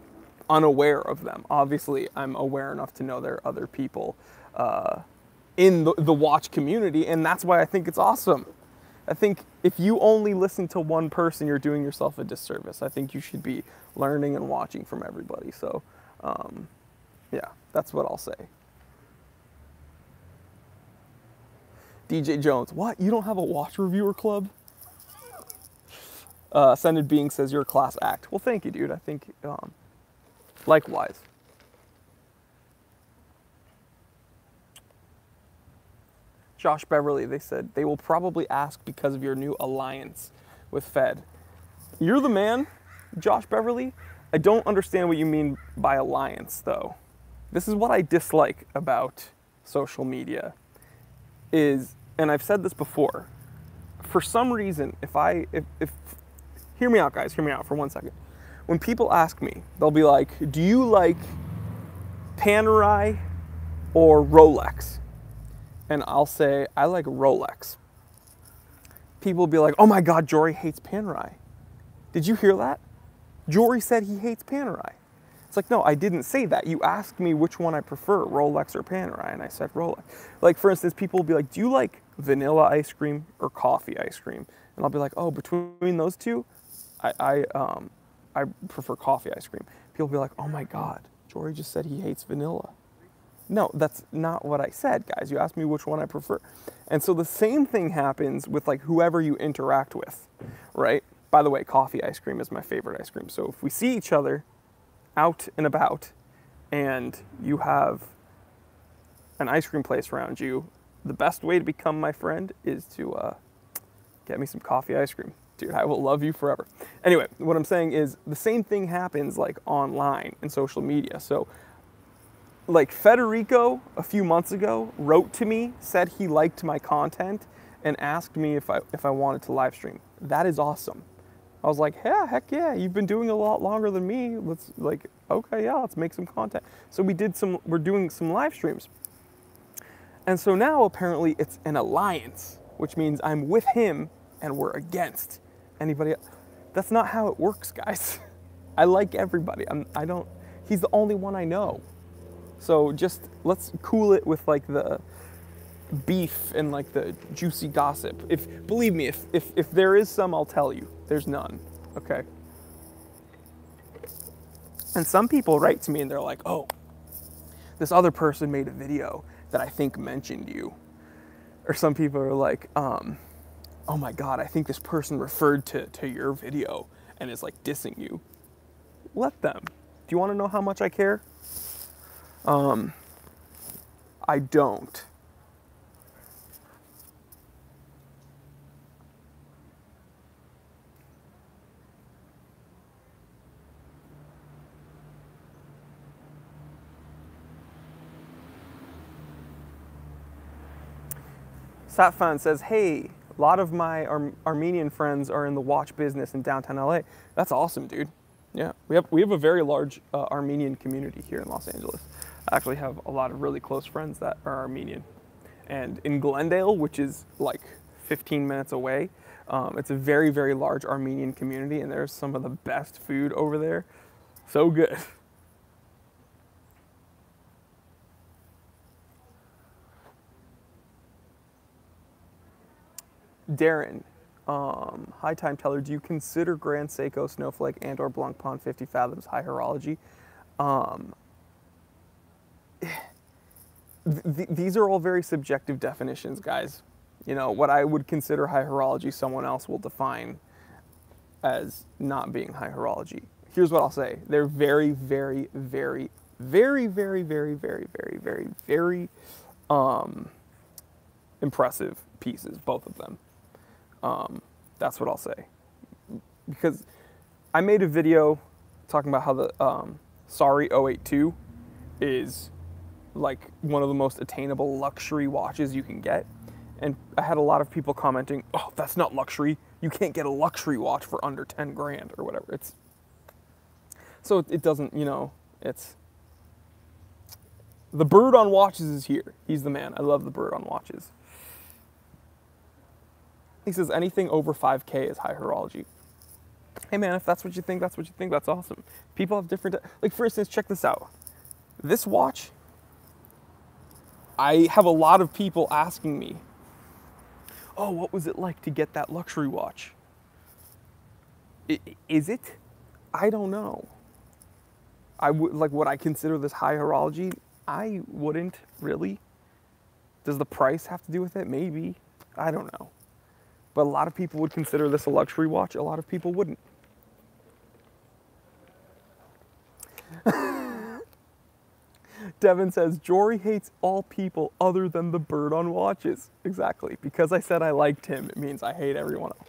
unaware of them. Obviously, I'm aware enough to know there are other people in the watch community, and that's why I think it's awesome. I think if you only listen to one person, you're doing yourself a disservice. I think you should be learning and watching from everybody. So, yeah, that's what I'll say. DJ Jones, what? You don't have a watch reviewer club? Ascended Being says you're a class act. Well, thank you, dude. I think likewise. Josh Beverly, they said, they will probably ask because of your new alliance with Fed. You're the man, Josh Beverly. I don't understand what you mean by alliance, though. This is what I dislike about social media is, and I've said this before, for some reason, if hear me out, guys, hear me out for 1 second. When people ask me, they'll be like, do you like Panerai or Rolex? And I'll say, I like Rolex. People will be like, oh my God, Jory hates Panerai. Did you hear that? Jory said he hates Panerai. It's like, no, I didn't say that. You asked me which one I prefer, Rolex or Panerai, and I said Rolex. Like, for instance, people will be like, do you like vanilla ice cream or coffee ice cream? And I'll be like, oh, between those two, I prefer coffee ice cream. People will be like, oh my God, Jory just said he hates vanilla. No, that's not what I said, guys. You asked me which one I prefer. And so the same thing happens with like whoever you interact with, right? By the way, coffee ice cream is my favorite ice cream. So if we see each other out and about and you have an ice cream place around you, the best way to become my friend is to get me some coffee ice cream. Dude, I will love you forever. Anyway, what I'm saying is the same thing happens like online and social media. So like Federico a few months ago wrote to me, said he liked my content and asked me if I wanted to live stream. That is awesome. I was like, yeah, heck yeah, you've been doing a lot longer than me. Let's like, okay, yeah, let's make some content. So we're doing some live streams. And so now apparently it's an alliance, which means I'm with him and we're against anybody else. That's not how it works, guys. I like everybody. He's the only one I know. So just let's cool it with like the beef and like the juicy gossip. Believe me, if there is some, I'll tell you. There's none, okay? And some people write to me and they're like, oh, this other person made a video that I think mentioned you. Or some people are like, oh my God, I think this person referred to your video and is like dissing you. Let them. Do you want to know how much I care? I don't. Satfan says, hey, a lot of my Armenian friends are in the watch business in downtown LA. That's awesome, dude. Yeah, we have a very large Armenian community here in Los Angeles. I actually have a lot of really close friends that are Armenian. And in Glendale, which is like 15 minutes away, it's a very, very large Armenian community, and there's some of the best food over there. So good. Darren, hi time teller, do you consider Grand Seiko, Snowflake, and or Blancpain 50 Fathoms high horology? These are all very subjective definitions, guys. You know, what I would consider high horology, someone else will define as not being high horology. Here's what I'll say. They're very, very, very, very, very, very, very, very, very, very impressive pieces, both of them. That's what I'll say. Because I made a video talking about how the Sari 082 is like one of the most attainable luxury watches you can get. And I had a lot of people commenting, oh, that's not luxury. You can't get a luxury watch for under 10 grand or whatever. So it doesn't, you know, it's, the bird on watches is here. He's the man. I love the bird on watches. He says anything over 5K is high horology. Hey man, if that's what you think, that's what you think. That's awesome. People have different, like for instance, check this out. This watch, I have a lot of people asking me, oh, what was it like to get that luxury watch? Is it? I don't know. Would I consider this high horology? I wouldn't really. Does the price have to do with it? Maybe. I don't know. But a lot of people would consider this a luxury watch. A lot of people wouldn't. Devin says, Jory hates all people other than the bird on watches. Exactly. Because I said I liked him, it means I hate everyone else.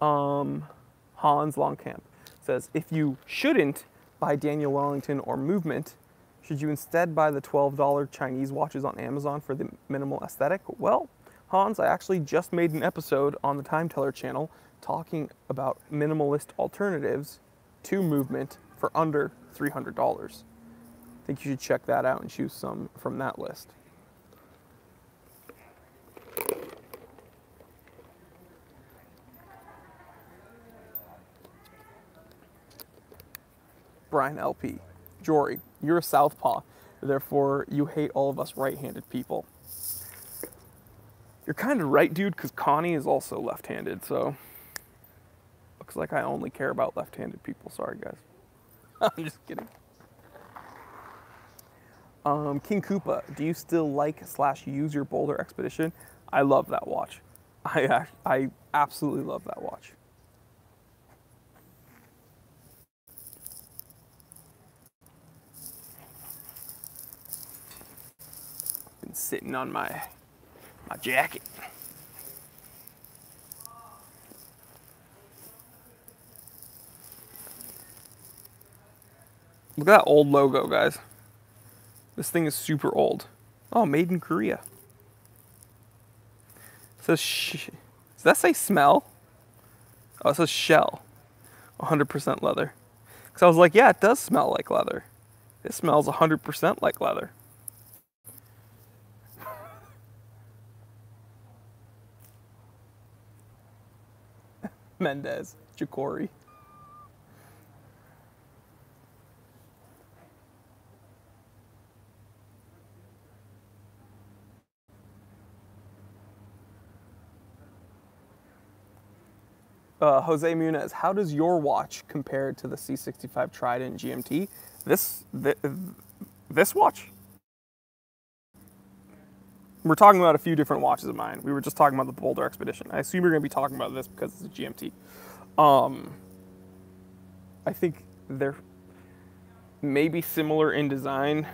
Hans Longcamp says, if you shouldn't buy Daniel Wellington or Movement, should you instead buy the $12 Chinese watches on Amazon for the minimal aesthetic? Well, Hans, I actually just made an episode on the Time Teller channel talking about minimalist alternatives to Movement for under $300. I think you should check that out and choose some from that list. Brian LP. Jory, you're a southpaw, therefore you hate all of us right-handed people. You're kind of right, dude, because Connie is also left-handed, so looks like I only care about left-handed people. Sorry, guys. I'm just kidding. King Koopa, do you still like/use your Boulder Expedition? I love that watch. I absolutely love that watch. Been sitting on my jacket. Look at that old logo, guys. This thing is super old. Oh, made in Korea. It says does that say smell? Oh, it says shell. 100% leather. Because I was like, yeah, it does smell like leather. It smells 100% like leather. Mendez, Jacori. Jose Munez, how does your watch compare to the C65 Trident GMT? This watch? We're talking about a few different watches of mine. We were just talking about the Boulder Expedition. I assume you're going to be talking about this because it's a GMT. I think they're maybe similar in design.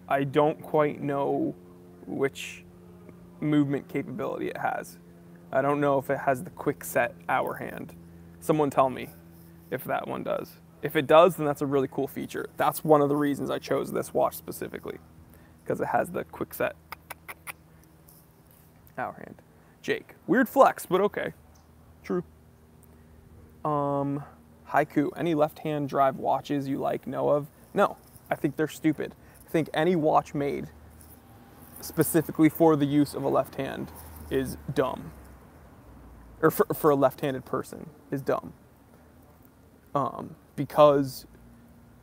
I don't quite know which movement capability it has. I don't know if it has the quick set hour hand. Someone tell me if that one does. If it does, then that's a really cool feature. That's one of the reasons I chose this watch specifically, because it has the quick set hour hand. Jake, weird flex, but okay. True. Haiku, any left-hand drive watches you know of? No, I think they're stupid. I think any watch made specifically for the use of a left hand is dumb. Or for a left-handed person is dumb. Because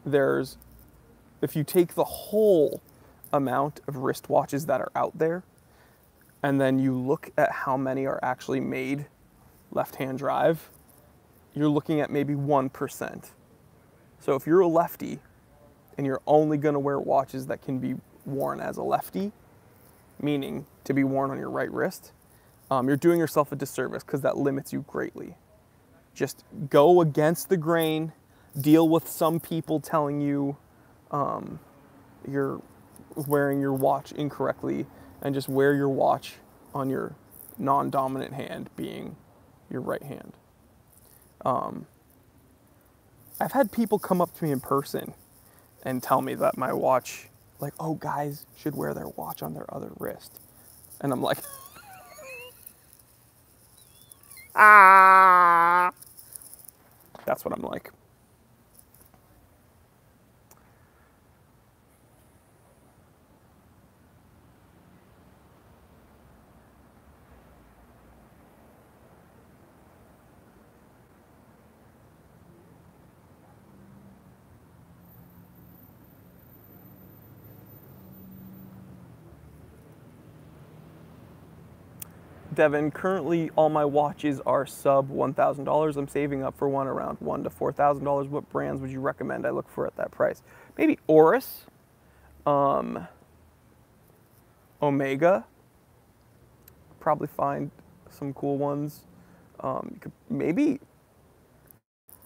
if you take the whole amount of wristwatches that are out there, and then you look at how many are actually made left-hand drive, you're looking at maybe 1%. So if you're a lefty and you're only gonna wear watches that can be worn as a lefty, meaning to be worn on your right wrist, you're doing yourself a disservice because that limits you greatly. Just go against the grain, deal with some people telling you you're wearing your watch incorrectly, and just wear your watch on your non-dominant hand, being your right hand. I've had people come up to me in person and tell me that my watch, like, oh, guys should wear their watch on their other wrist. And I'm like, ah. That's what I'm like. Devin, currently all my watches are sub $1,000. I'm saving up for one around $1,000 to $4,000. What brands would you recommend I look for at that price? Maybe Oris, Omega. Probably find some cool ones. You could maybe.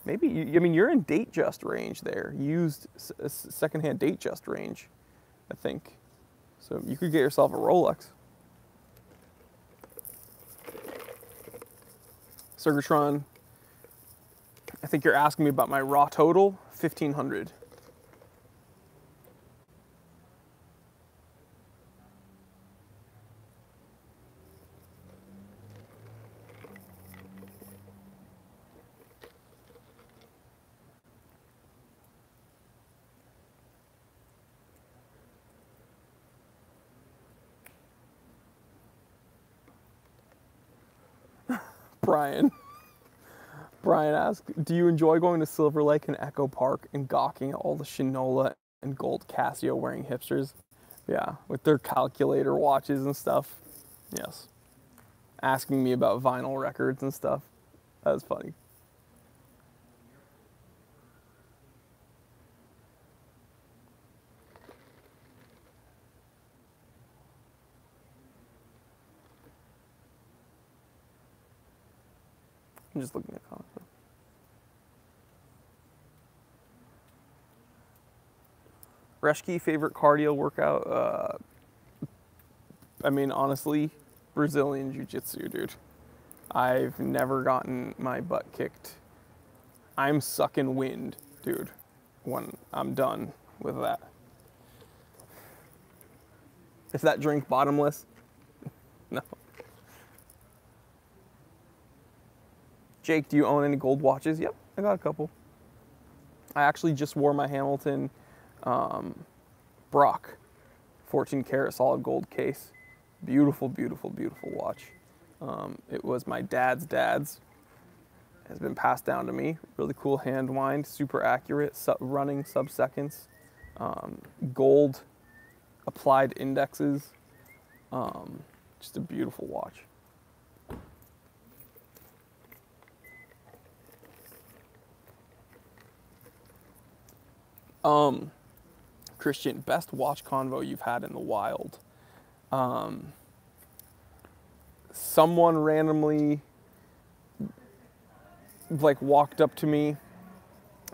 I mean, you're in Datejust range there. Used secondhand Datejust range, I think. So you could get yourself a Rolex. Sorgatron, I think you're asking me about my raw total, 1,500. Brian asked, do you enjoy going to Silver Lake and Echo Park and gawking at all the Shinola and gold Casio wearing hipsters? Yeah, with their calculator watches and stuff. Yes. Asking me about vinyl records and stuff. That was funny. I'm just looking at comments. Reschke, favorite cardio workout? I mean, honestly, Brazilian Jiu-Jitsu, dude. I've never gotten my butt kicked. I'm sucking wind, dude, when I'm done with that. Is that drink bottomless? No. Jake, do you own any gold watches? Yep, I got a couple. I actually just wore my Hamilton Brock 14 karat solid gold case. Beautiful, beautiful, beautiful watch. It was my dad's. Has been passed down to me. Really cool hand wind, super accurate, running sub-seconds. Gold applied indexes. Just a beautiful watch. Christian, best watch convo you've had in the wild. Someone randomly like walked up to me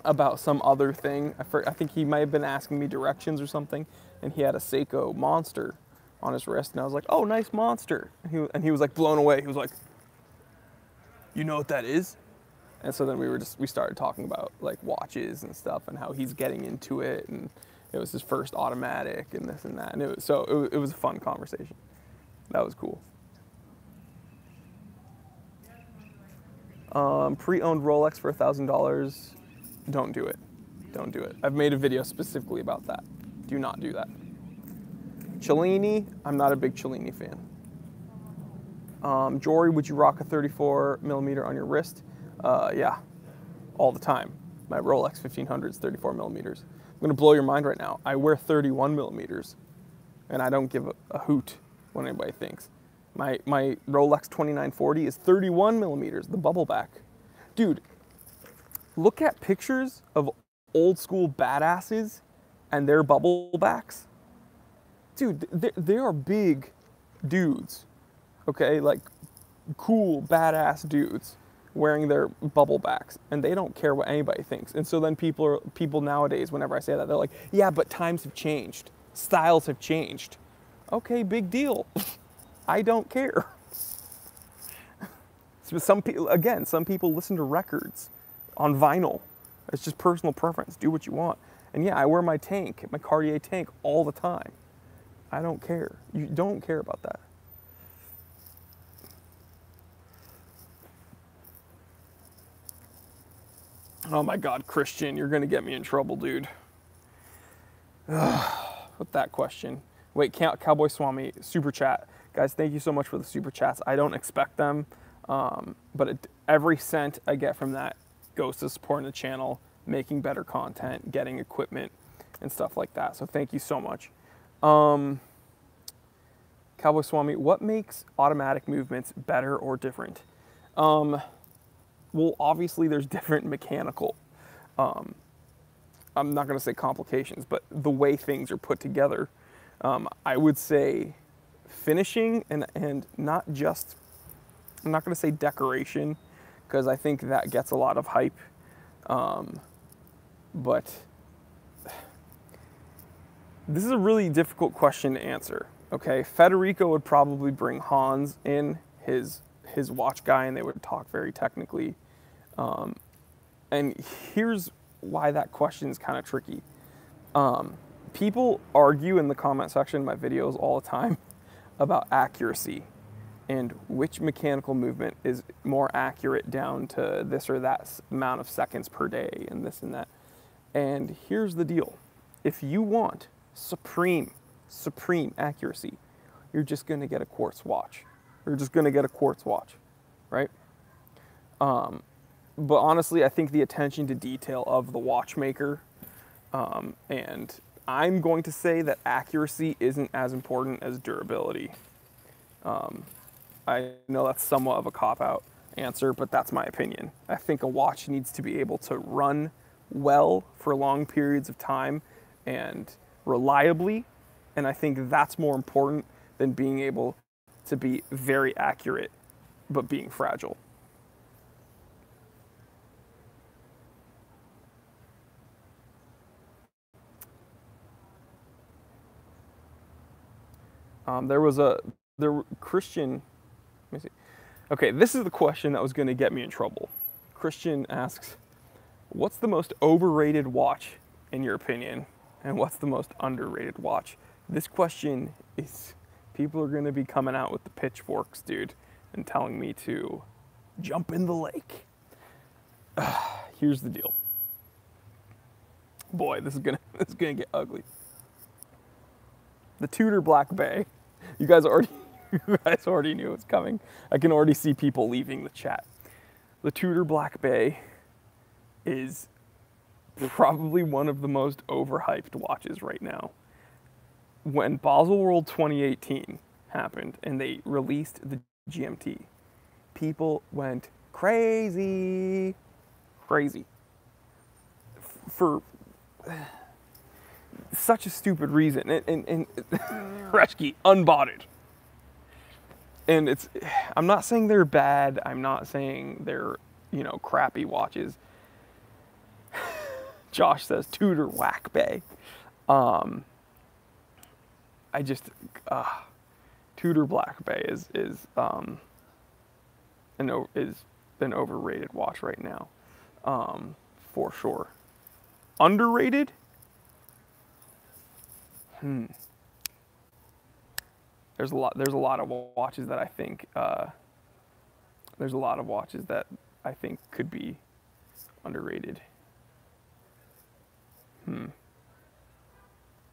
about some other thing. I think he might have been asking me directions or something, and he had a Seiko Monster on his wrist, and I was like, "Oh, nice Monster." And he was like blown away. He was like, "You know what that is?" And so then we started talking about like watches and stuff and how he's getting into it, and it was his first automatic and this and that, and it was a fun conversation. That was cool. Pre-owned Rolex for $1,000. Don't do it. Don't do it. I've made a video specifically about that. Do not do that. Cellini, I'm not a big Cellini fan. Jory, would you rock a 34 millimeter on your wrist? Yeah, all the time. My Rolex 1500 is 34 millimeters. I'm gonna blow your mind right now. I wear 31 millimeters, and I don't give a hoot what anybody thinks. My Rolex 2940 is 31 millimeters, the bubble back. Dude, look at pictures of old school badasses and their bubble backs. Dude, they are big dudes, okay? Like cool, badass dudes wearing their bubble backs, and they don't care what anybody thinks. And so then people nowadays, whenever I say that, they're like, yeah, but times have changed. Styles have changed. Okay, big deal. I don't care. So some people listen to records on vinyl. It's just personal preference. Do what you want. And yeah, I wear my Cartier tank all the time. I don't care. You don't care about that. Oh my God, Christian, you're gonna get me in trouble, dude. With that question. Wait, Cowboy Swami, super chat. Guys, thank you so much for the super chats. I don't expect them, but every cent I get from that goes to supporting the channel, making better content, getting equipment, and stuff like that. So thank you so much. Cowboy Swami, what makes automatic movements better or different? Well, obviously there's different mechanical, I'm not gonna say complications, but the way things are put together. I would say finishing and not just, I'm not gonna say decoration, because I think that gets a lot of hype, but this is a really difficult question to answer, okay? Federico would probably bring Hans in, his his watch guy, and they would talk very technically. And here's why that question is kind of tricky. People argue in the comment section of my videos all the time about accuracy and which mechanical movement is more accurate down to this or that amount of seconds per day and this and that. And here's the deal. If you want supreme accuracy, you're just going to get a quartz watch. You're just going to get a quartz watch, right? But honestly, I think the attention to detail of the watchmaker, and I'm going to say that accuracy isn't as important as durability. I know that's somewhat of a cop-out answer, but that's my opinion. I think a watch needs to be able to run well for long periods of time and reliably, and I think that's more important than being able to be very accurate but being fragile. Christian, let me see. Okay, this is the question that was going to get me in trouble. Christian asks, what's the most overrated watch in your opinion? And what's the most underrated watch? This question is, people are going to be coming out with the pitchforks, dude, and telling me to jump in the lake. Here's the deal. Boy, this is gonna get ugly. The Tudor Black Bay. You guys already knew it was coming. I can already see people leaving the chat. The Tudor Black Bay is probably one of the most overhyped watches right now. When Basel World 2018 happened and they released the GMT, people went crazy. For such a stupid reason. And Reshke, unbotted. And I'm not saying they're bad. I'm not saying they're, crappy watches. Josh says Tudor Whack Bay. Tudor Black Bay is an overrated watch right now, for sure. Underrated? There's a lot of watches that I think could be underrated.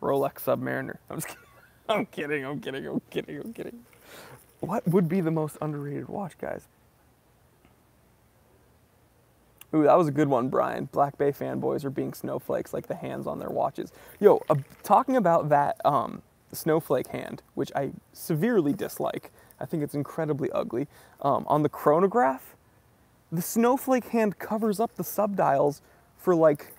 Rolex Submariner. I'm kidding. What would be the most underrated watch, guys? Ooh, that was a good one, Brian. Black Bay fanboys are being snowflakes like the hands on their watches. Yo, talking about that snowflake hand, which I severely dislike. I think it's incredibly ugly. On the chronograph, the snowflake hand covers up the subdials for like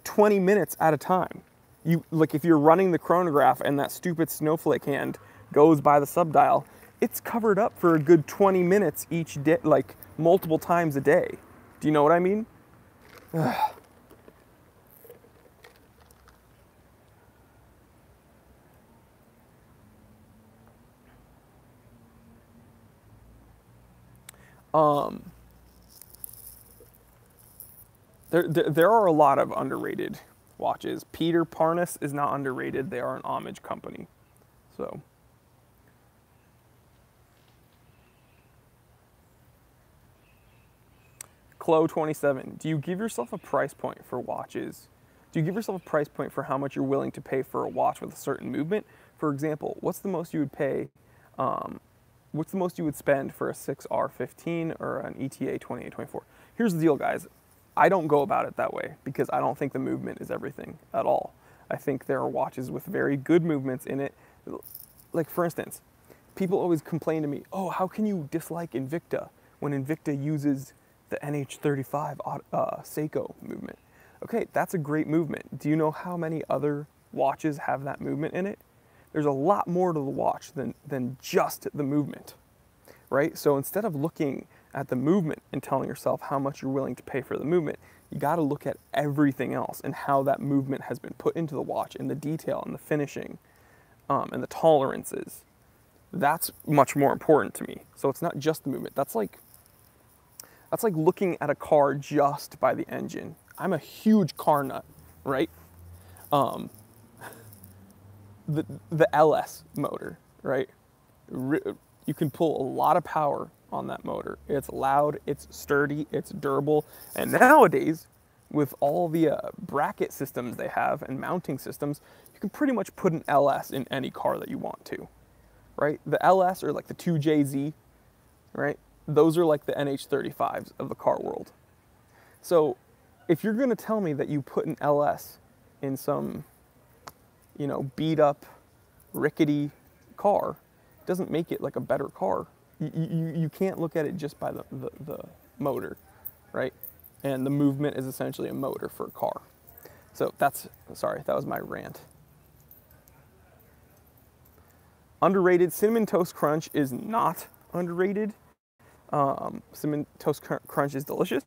20 minutes at a time. If you're running the chronograph and that stupid snowflake hand goes by the subdial, it's covered up for a good 20 minutes each day, like multiple times a day. Do you know what I mean? There are a lot of underrated watches. Peter Parnas is not underrated. They are an homage company. So. Clo27, do you give yourself a price point for watches? Do you give yourself a price point for how much you're willing to pay for a watch with a certain movement? For example, what's the most you would pay, what's the most you would spend for a 6R15 or an ETA 2824? Here's the deal, guys. I don't go about it that way because I don't think the movement is everything at all. I think there are watches with very good movements in it. Like, for instance, people always complain to me, oh, how can you dislike Invicta when Invicta uses the NH35 Seiko movement? Okay, that's a great movement. Do you know how many other watches have that movement in it? There's a lot more to the watch than just the movement, right? So instead of looking at the movement and telling yourself how much you're willing to pay for the movement, you got to look at everything else and how that movement has been put into the watch, and the detail and the finishing, and the tolerances. That's much more important to me. So it's not just the movement. That's like looking at a car just by the engine. I'm a huge car nut, right? The LS motor, right? You can pull a lot of power on that motor. It's loud, it's sturdy, it's durable. And nowadays, with all the bracket systems they have and mounting systems, you can pretty much put an LS in any car that you want to, right? The LS or like the 2JZ, right? Those are like the NH35s of the car world. So if you're gonna tell me that you put an LS in some, you know, beat up, rickety car, it doesn't make it like a better car. You can't look at it just by the motor, right? And the movement is essentially a motor for a car. So sorry, that was my rant. Underrated, Cinnamon Toast Crunch is not underrated. Cinnamon Toast Crunch is delicious.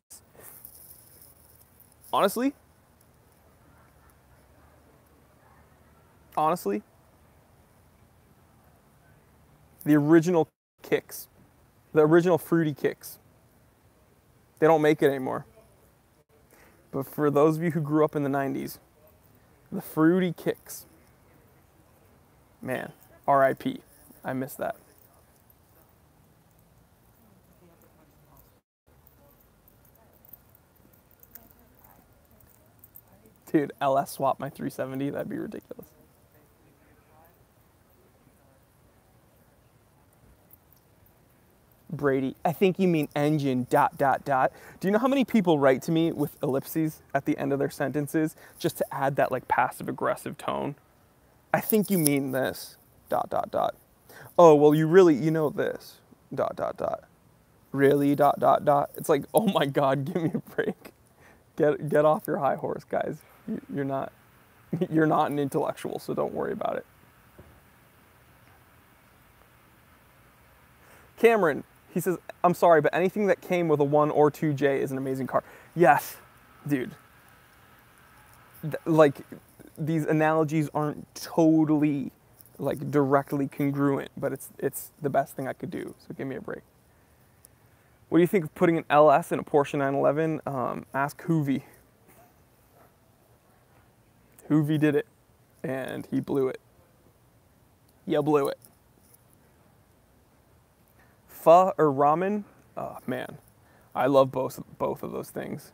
Honestly, the original Kicks, the original fruity Kicks, they don't make it anymore. But for those of you who grew up in the 90s, the fruity Kicks, man, RIP. I miss that. Dude, LS swap my 370, that'd be ridiculous. Brady, I think you mean engine, ... Do you know how many people write to me with ellipses at the end of their sentences just to add that like passive aggressive tone? I think you mean this, ... Oh, well, you know this, ... Really, ... It's like, oh my God, give me a break. Get off your high horse, guys. You're not an intellectual, so don't worry about it. Cameron, he says, I'm sorry, but anything that came with a 1 or 2J is an amazing car. Yes, dude. Like, these analogies aren't totally, like, directly congruent, but it's the best thing I could do, so give me a break. What do you think of putting an LS in a Porsche 911? Ask Hoovy. Hoovy did it, and he blew it. You blew it. Pho or ramen? Oh, man. I love both of those things.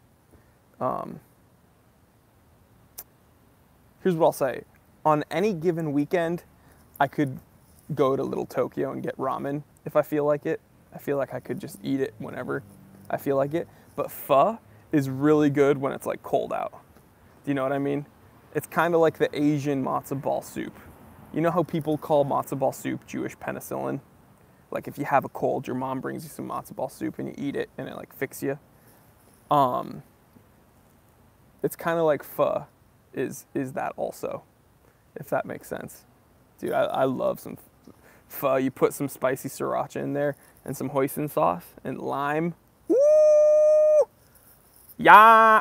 Here's what I'll say. On any given weekend, I could go to Little Tokyo and get ramen if I feel like it. I feel like I could just eat it whenever I feel like it. But pho is really good when it's like cold out. Do you know what I mean? It's kind of like the Asian matzo ball soup. You know how people call matzo ball soup Jewish penicillin? Like if you have a cold, your mom brings you some matzo ball soup and you eat it and it like fixes you. It's kind of like pho is that also, if that makes sense. Dude, I love some pho. You put some spicy sriracha in there and some hoisin sauce and lime. Woo! Yeah!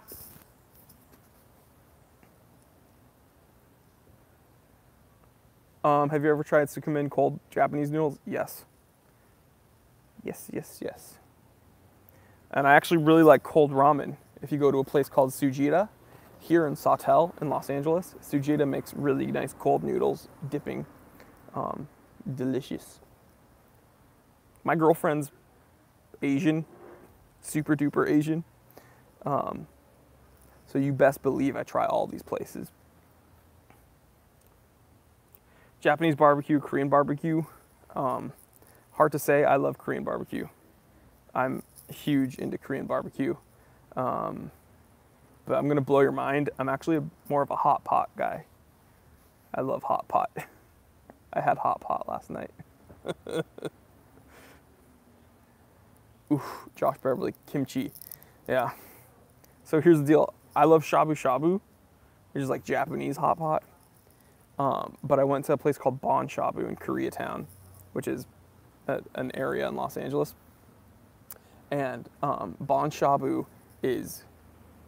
Have you ever tried Sukumin cold Japanese noodles? Yes. Yes. And I actually really like cold ramen. If you go to a place called Sujita, here in Sawtell in Los Angeles, Sujita makes really nice cold noodles, dipping. Delicious. My girlfriend's Asian, super duper Asian. So you best believe I try all these places. Japanese barbecue, Korean barbecue. Hard to say, I love Korean barbecue. I'm huge into Korean barbecue. But I'm gonna blow your mind. I'm actually more of a hot pot guy. I love hot pot. I had hot pot last night. Oof, Josh Beverly, kimchi. Yeah. So here's the deal. I love shabu shabu, which is like Japanese hot pot. But I went to a place called Bon Shabu in Koreatown, which is an area in Los Angeles. And Bon Shabu is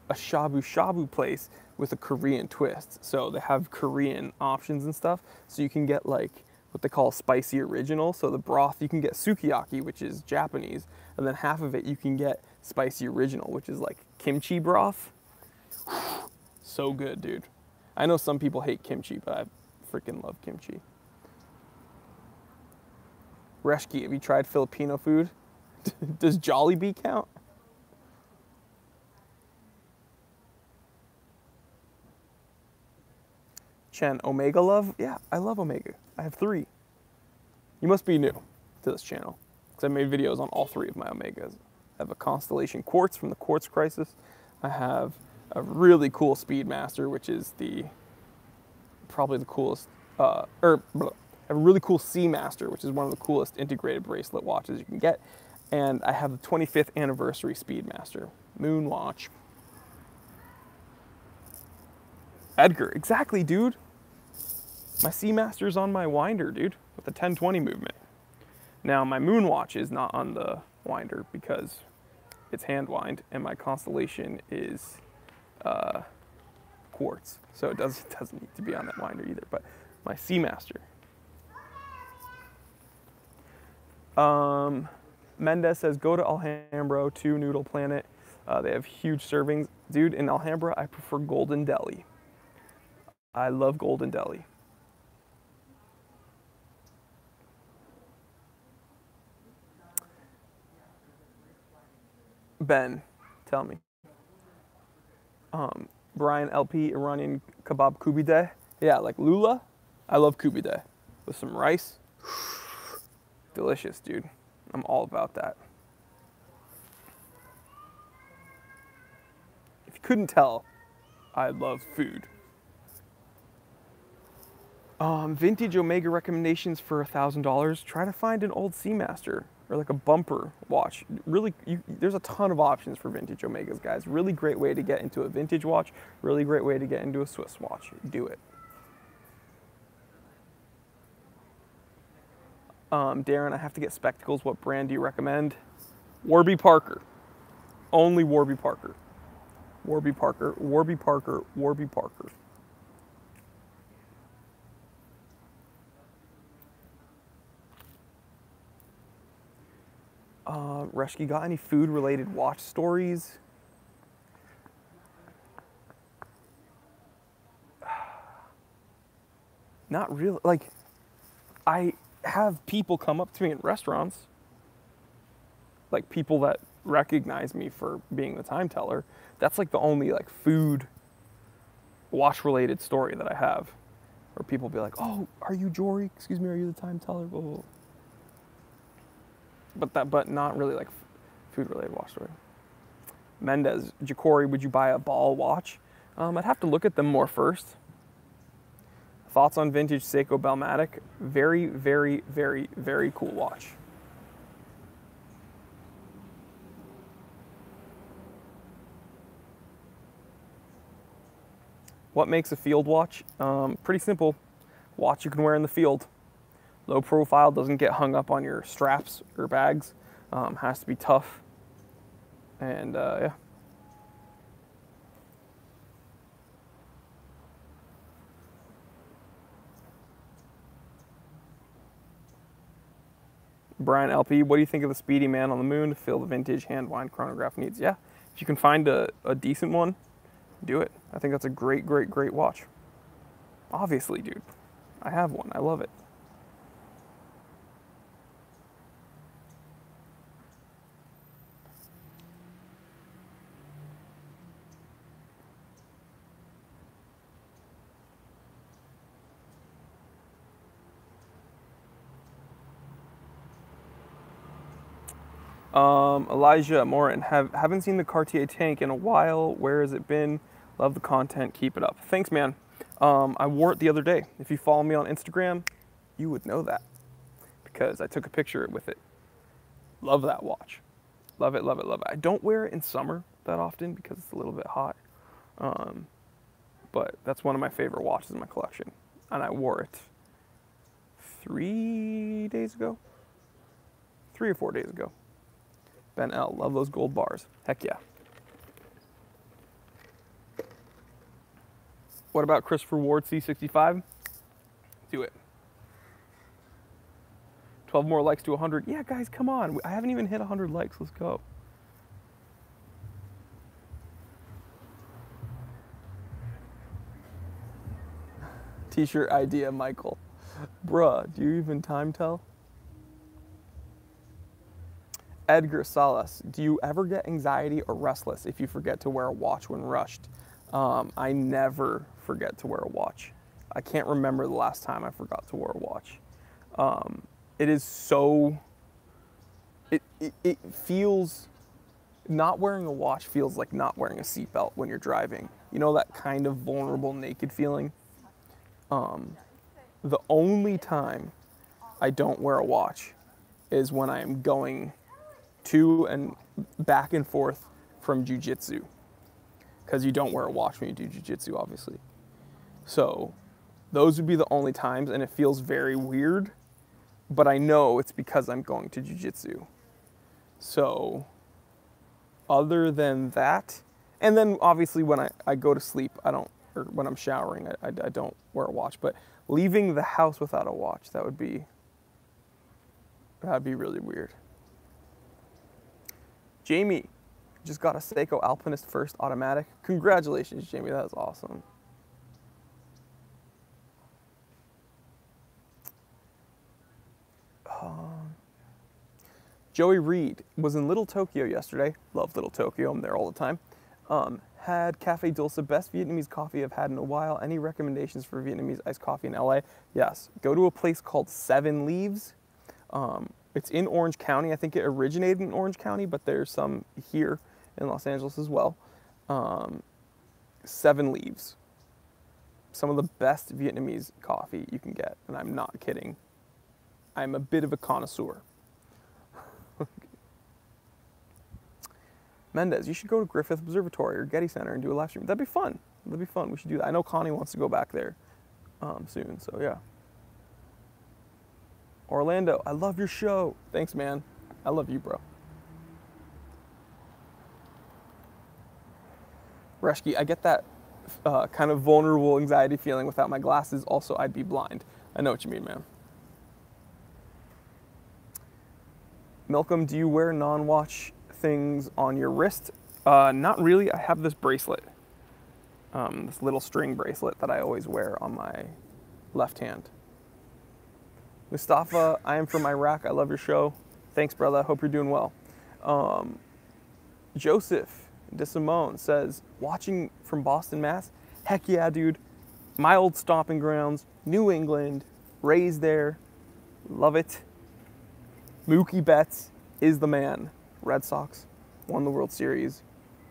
a shabu shabu place with a Korean twist. So they have Korean options and stuff. So you can get like what they call spicy original. So the broth, you can get sukiyaki, which is Japanese, and then half of it you can get spicy original, which is like kimchi broth. So good, dude. I know some people hate kimchi, but I freaking love kimchi. Reshki, have you tried Filipino food? Does Jollibee count? Chen, Omega love? Yeah, I love Omega. I have 3. You must be new to this channel, because I made videos on all 3 of my Omegas. I have a Constellation Quartz from the Quartz Crisis. I have a really cool Speedmaster, which is probably the coolest, I have a really cool Seamaster, which is one of the coolest integrated bracelet watches you can get. And I have the 25th anniversary Speedmaster Moon watch. Edgar, exactly, dude. My Seamaster's on my winder, dude, with the 1020 movement. Now, my Moon watch is not on the winder because it's hand wind, and my Constellation is quartz, so it doesn't need to be on that winder either. But my Seamaster. Mendez says, go to Alhambra to Noodle Planet. They have huge servings. Dude, in Alhambra, I prefer Golden Deli. I love Golden Deli. Ben, tell me. Brian LP, Iranian kebab kubide. Yeah, like lula. I love kubide with some rice. Delicious, dude. I'm all about that. If you couldn't tell, I love food. Vintage Omega recommendations for $1,000. Try to find an old Seamaster or like a bumper watch. Really, there's a ton of options for vintage Omegas, guys. Really great way to get into a vintage watch. Really great way to get into a Swiss watch. Do it. Darren, I have to get spectacles. What brand do you recommend? Warby Parker. Only Warby Parker. Warby Parker, Warby Parker, Warby Parker. Reshki, got any food-related watch stories? Not really. Like, I have people come up to me in restaurants, like people that recognize me for being the time teller. That's like the only like food watch-related story that I have, where people be like, "Oh, are you Jory? Excuse me, are you the time teller?" Blah, blah, blah. But not really like food-related watch story. Mendez, Jacori, would you buy a ball watch? I'd have to look at them more first. Thoughts on vintage Seiko Bellmatic? Very, very, very, very cool watch. What makes a field watch? Pretty simple. Watch you can wear in the field. Low profile, doesn't get hung up on your straps or bags. Has to be tough. And yeah. Brian LP, what do you think of the Speedy Man on the Moon to fill the vintage hand wind chronograph needs? Yeah, if you can find a decent one, do it. I think that's a great, great, great watch. Obviously, dude. I have one. I love it. Elijah Morin, haven't seen the Cartier tank in a while. Where has it been? Love the content. Keep it up. Thanks, man. I wore it the other day. If you follow me on Instagram, you would know that because I took a picture with it. Love that watch. Love it, love it, love it. I don't wear it in summer that often because it's a little bit hot. But that's one of my favorite watches in my collection. And I wore it 3 days ago. 3 or 4 days ago. Ben L, love those gold bars. Heck yeah. What about Christopher Ward C65? Do it. 12 more likes to 100. Yeah, guys, come on. I haven't even hit 100 likes. Let's go. T-shirt idea, Michael. Bruh, do you even time tell? Edgar Salas, do you ever get anxiety or restless if you forget to wear a watch when rushed? I never forget to wear a watch. I can't remember the last time I forgot to wear a watch. It is so, it feels, not wearing a watch feels like not wearing a seatbelt when you're driving. You know, that kind of vulnerable, naked feeling? The only time I don't wear a watch is when I am going to and back and forth from jiu-jitsu, because you don't wear a watch when you do jiu-jitsu, obviously. So those would be the only times, and it feels very weird, but I know it's because I'm going to jiu-jitsu. So other than that, and then obviously when I go to sleep, I don't, or when I'm showering, I don't wear a watch. But leaving the house without a watch, that'd be really weird. Jamie just got a Seiko Alpinist First automatic. Congratulations, Jamie. That was awesome. Joey Reed was in Little Tokyo yesterday. Love Little Tokyo. I'm there all the time. Had Cafe Dulce, best Vietnamese coffee I've had in a while. Any recommendations for Vietnamese iced coffee in LA? Yes. Go to a place called Seven Leaves. It's in Orange County. I think it originated in Orange County, but there's some here in Los Angeles as well. Seven Leaves. Some of the best Vietnamese coffee you can get, and I'm not kidding. I'm a bit of a connoisseur. Mendez, you should go to Griffith Observatory or Getty Center and do a live stream. That'd be fun. That'd be fun. We should do that. I know Connie wants to go back there soon, so yeah. Orlando, I love your show. Thanks, man. I love you, bro. Reshki, I get that kind of vulnerable anxiety feeling without my glasses. Also, I'd be blind. I know what you mean, man. Malcolm, do you wear non-watch things on your wrist? Not really. I have this bracelet, this little string bracelet that I always wear on my left hand. Mustafa, I am from Iraq. I love your show. Thanks, brother. Hope you're doing well. Joseph DeSimone says, watching from Boston, Mass. Heck yeah, dude. My old stomping grounds, New England, raised there. Love it. Mookie Betts is the man. Red Sox won the World Series.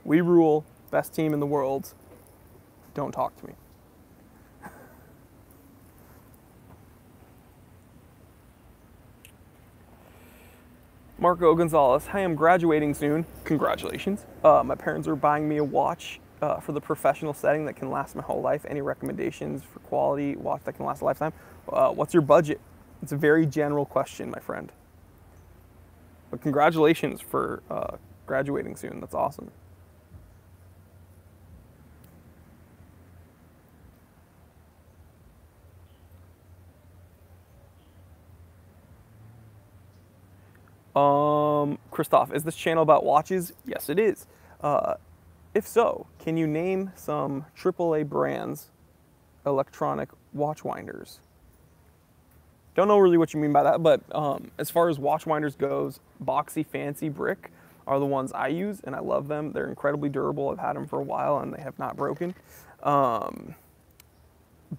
We rule. Best team in the world. Don't talk to me. Marco Gonzalez, hey, I'm graduating soon. Congratulations. My parents are buying me a watch for the professional setting that can last my whole life. Any recommendations for quality watch that can last a lifetime? What's your budget? It's a very general question, my friend. But congratulations for graduating soon. That's awesome. Christoph, is this channel about watches? Yes, it is. If so, can you name some AAA brands electronic watch winders? Don't know really what you mean by that, but as far as watch winders goes, Boxy Fancy Brick are the ones I use, and I love them. They're incredibly durable. I've had them for a while, and they have not broken.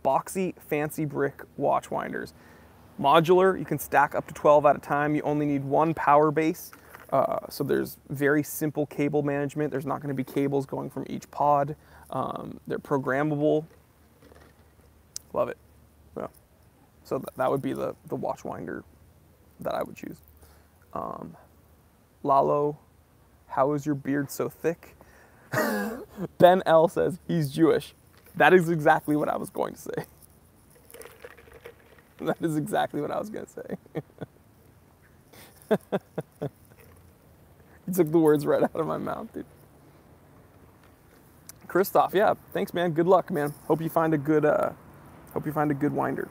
Boxy Fancy Brick watch winders. Modular, you can stack up to 12 at a time. You only need one power base. So there's very simple cable management. There's not going to be cables going from each pod. They're programmable. Love it. Yeah. So that would be the watch winder that I would choose. Lalo, how is your beard so thick? Ben L says he's Jewish. That is exactly what I was going to say. That is exactly what I was going to say. You took the words right out of my mouth, dude. Christoph, yeah, thanks, man. Good luck, man. Hope you find a good winder.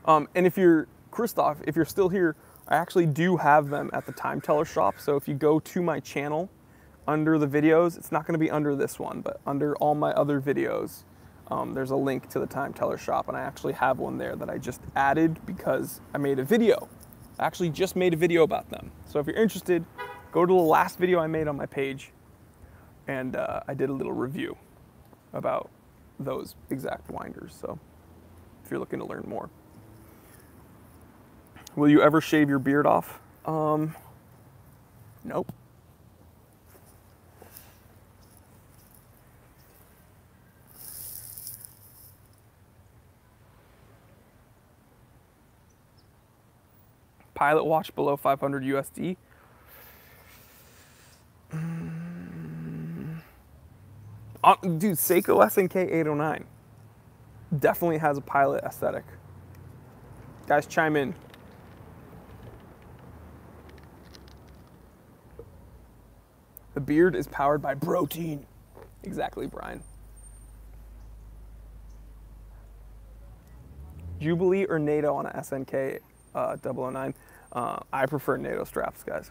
And if you're Christoph, if you're still here, I actually do have them at the Time Teller shop. So if you go to my channel, under the videos, it's not going to be under this one, but under all my other videos, there's a link to the Time Teller shop, and I actually have one there that I just added because I made a video. I actually just made a video about them. So if you're interested, go to the last video I made on my page, and I did a little review about those exact winders. So if you're looking to learn more. Will you ever shave your beard off? Nope. Pilot watch below 500 USD. Dude, Seiko SNK 809 definitely has a pilot aesthetic. Guys, chime in. The beard is powered by protein. Exactly, Brian. Jubilee or NATO on a SNK 009? I prefer NATO straps, guys.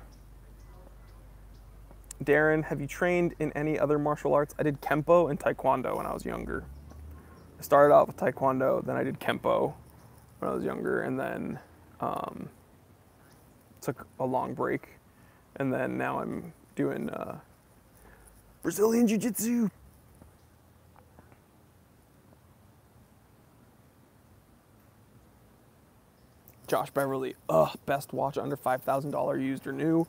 Darren, have you trained in any other martial arts? I did Kempo and Taekwondo when I was younger. I started out with Taekwondo, then I did Kempo when I was younger, and then took a long break. And then now I'm doing Brazilian Jiu-Jitsu. Josh Beverly, best watch under $5,000 used or new.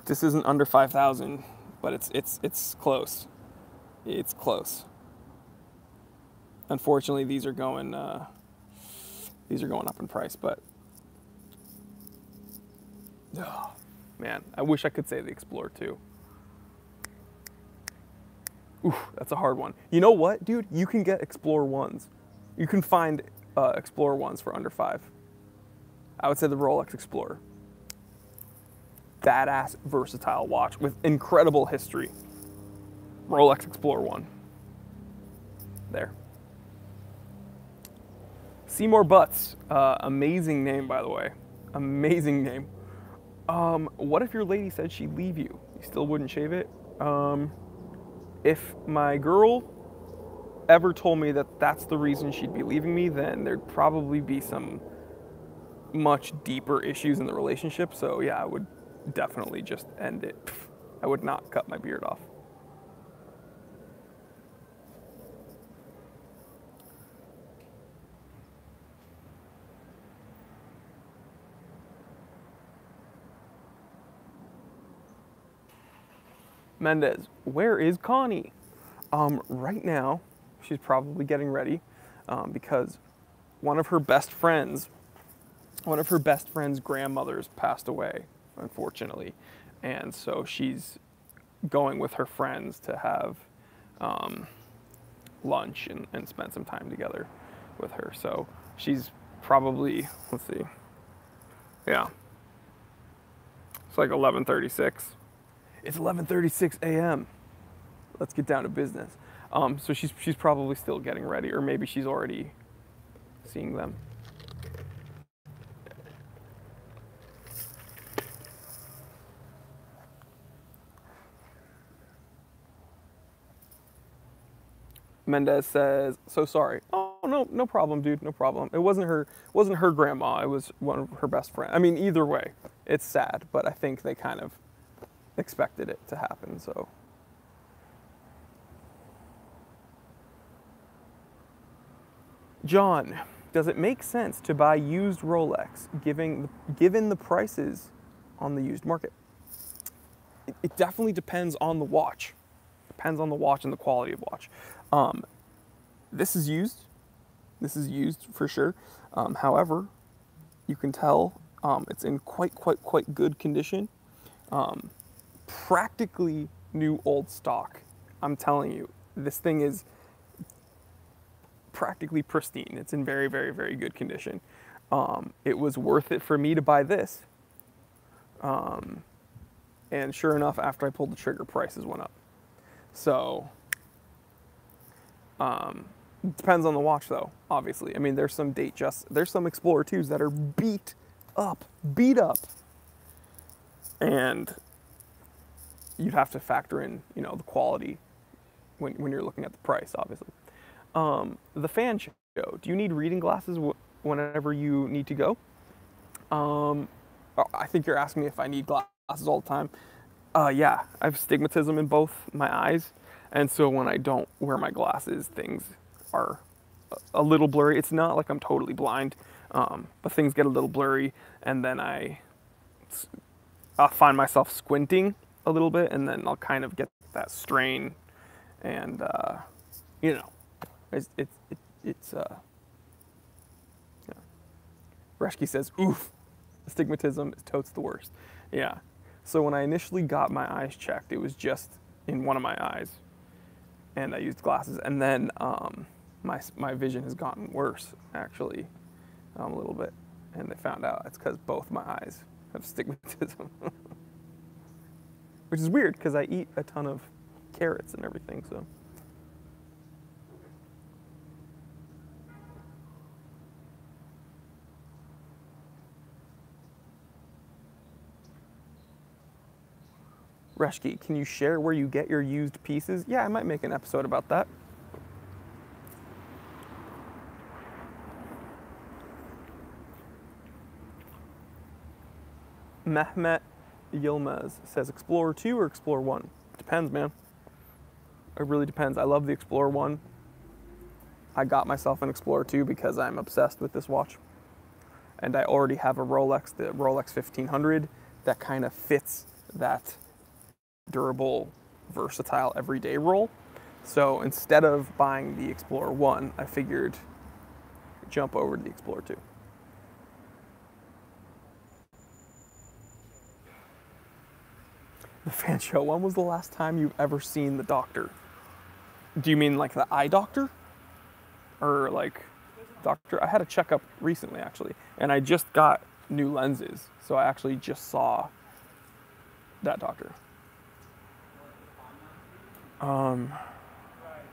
This isn't under 5,000, but it's close. It's close. Unfortunately, these are going up in price, but oh, man, I wish I could say the Explorer 2. Oof, that's a hard one. You know what, dude? You can get Explorer 1s. You can find Explorer 1s for under 5. I would say the Rolex Explorer. Badass, versatile watch with incredible history. Rolex Explorer 1. There. Seymour Butts. Amazing name, by the way. Amazing name. What if your lady said she'd leave you? You still wouldn't shave it? If my girl ever told me that that's the reason she'd be leaving me, then there'd probably be some much deeper issues in the relationship. So yeah, I would definitely just end it. I would not cut my beard off. Mendez, where is Connie? Right now, she's probably getting ready because one of her best friends' grandmothers passed away, unfortunately. And so she's going with her friends to have lunch and spend some time together with her. So she's probably, let's see, yeah. It's like 11:36. It's 11:36 a.m. Let's get down to business. So she's probably still getting ready, or maybe she's already seeing them. Mendez says, "So sorry." Oh no, no problem, dude. No problem. It wasn't her grandma. It was one of her best friends. I mean, either way, it's sad, but I think they kind of expected it to happen. So. John, does it make sense to buy used Rolex given the prices on the used market? It definitely depends on the watch. Depends on the watch and the quality of watch. This is used. This is used for sure. However, you can tell it's in quite good condition. Practically new old stock. I'm telling you, this thing is practically pristine. It's in very good condition. It was worth it for me to buy this. And sure enough, after I pulled the trigger, prices went up. So, Depends on the watch though, obviously. I mean, there's some there's some Explorer 2s that are beat up. And you'd have to factor in, you know, the quality when you're looking at the price, obviously. The fan show, do you need reading glasses whenever you need to go? I think you're asking me if I need glasses all the time. Yeah, I have stigmatism in both my eyes. And so when I don't wear my glasses, things are a little blurry. It's not like I'm totally blind, but things get a little blurry, and then I'll find myself squinting a little bit, and then I'll kind of get that strain, and you know, it's yeah. Reshke says, oof, astigmatism is totes the worst. Yeah. So when I initially got my eyes checked, it was just in one of my eyes, and I used glasses, and then my vision has gotten worse, actually, a little bit, and they found out it's because both my eyes have stigmatism, which is weird because I eat a ton of carrots and everything, so. Reshke, can you share where you get your used pieces? Yeah, I might make an episode about that. Mehmet Yilmaz says Explorer 2 or Explorer 1? Depends, man. It really depends. I love the Explorer 1. I got myself an Explorer 2 because I'm obsessed with this watch. And I already have a Rolex, the Rolex 1500, that kind of fits that durable, versatile, everyday role. So instead of buying the Explorer 1, I figured jump over to the Explorer 2. The fan show, when was the last time you've ever seen the doctor? Do you mean like the eye doctor? Or like doctor? I had a checkup recently, actually, and I just got new lenses, so I actually just saw that doctor.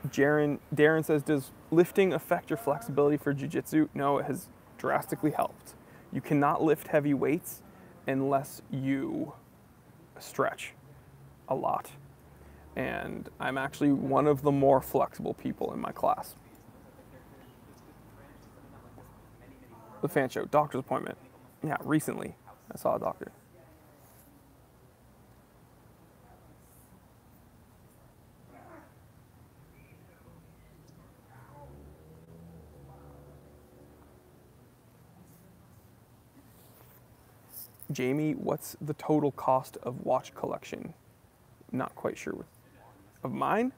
Darren says, does lifting affect your flexibility for jiu-jitsu? No, it has drastically helped. You cannot lift heavy weights unless you stretch a lot. And I'm actually one of the more flexible people in my class. The fan show, doctor's appointment. Yeah, recently I saw a doctor. Jamie, what's the total cost of watch collection? Not quite sure. Of mine?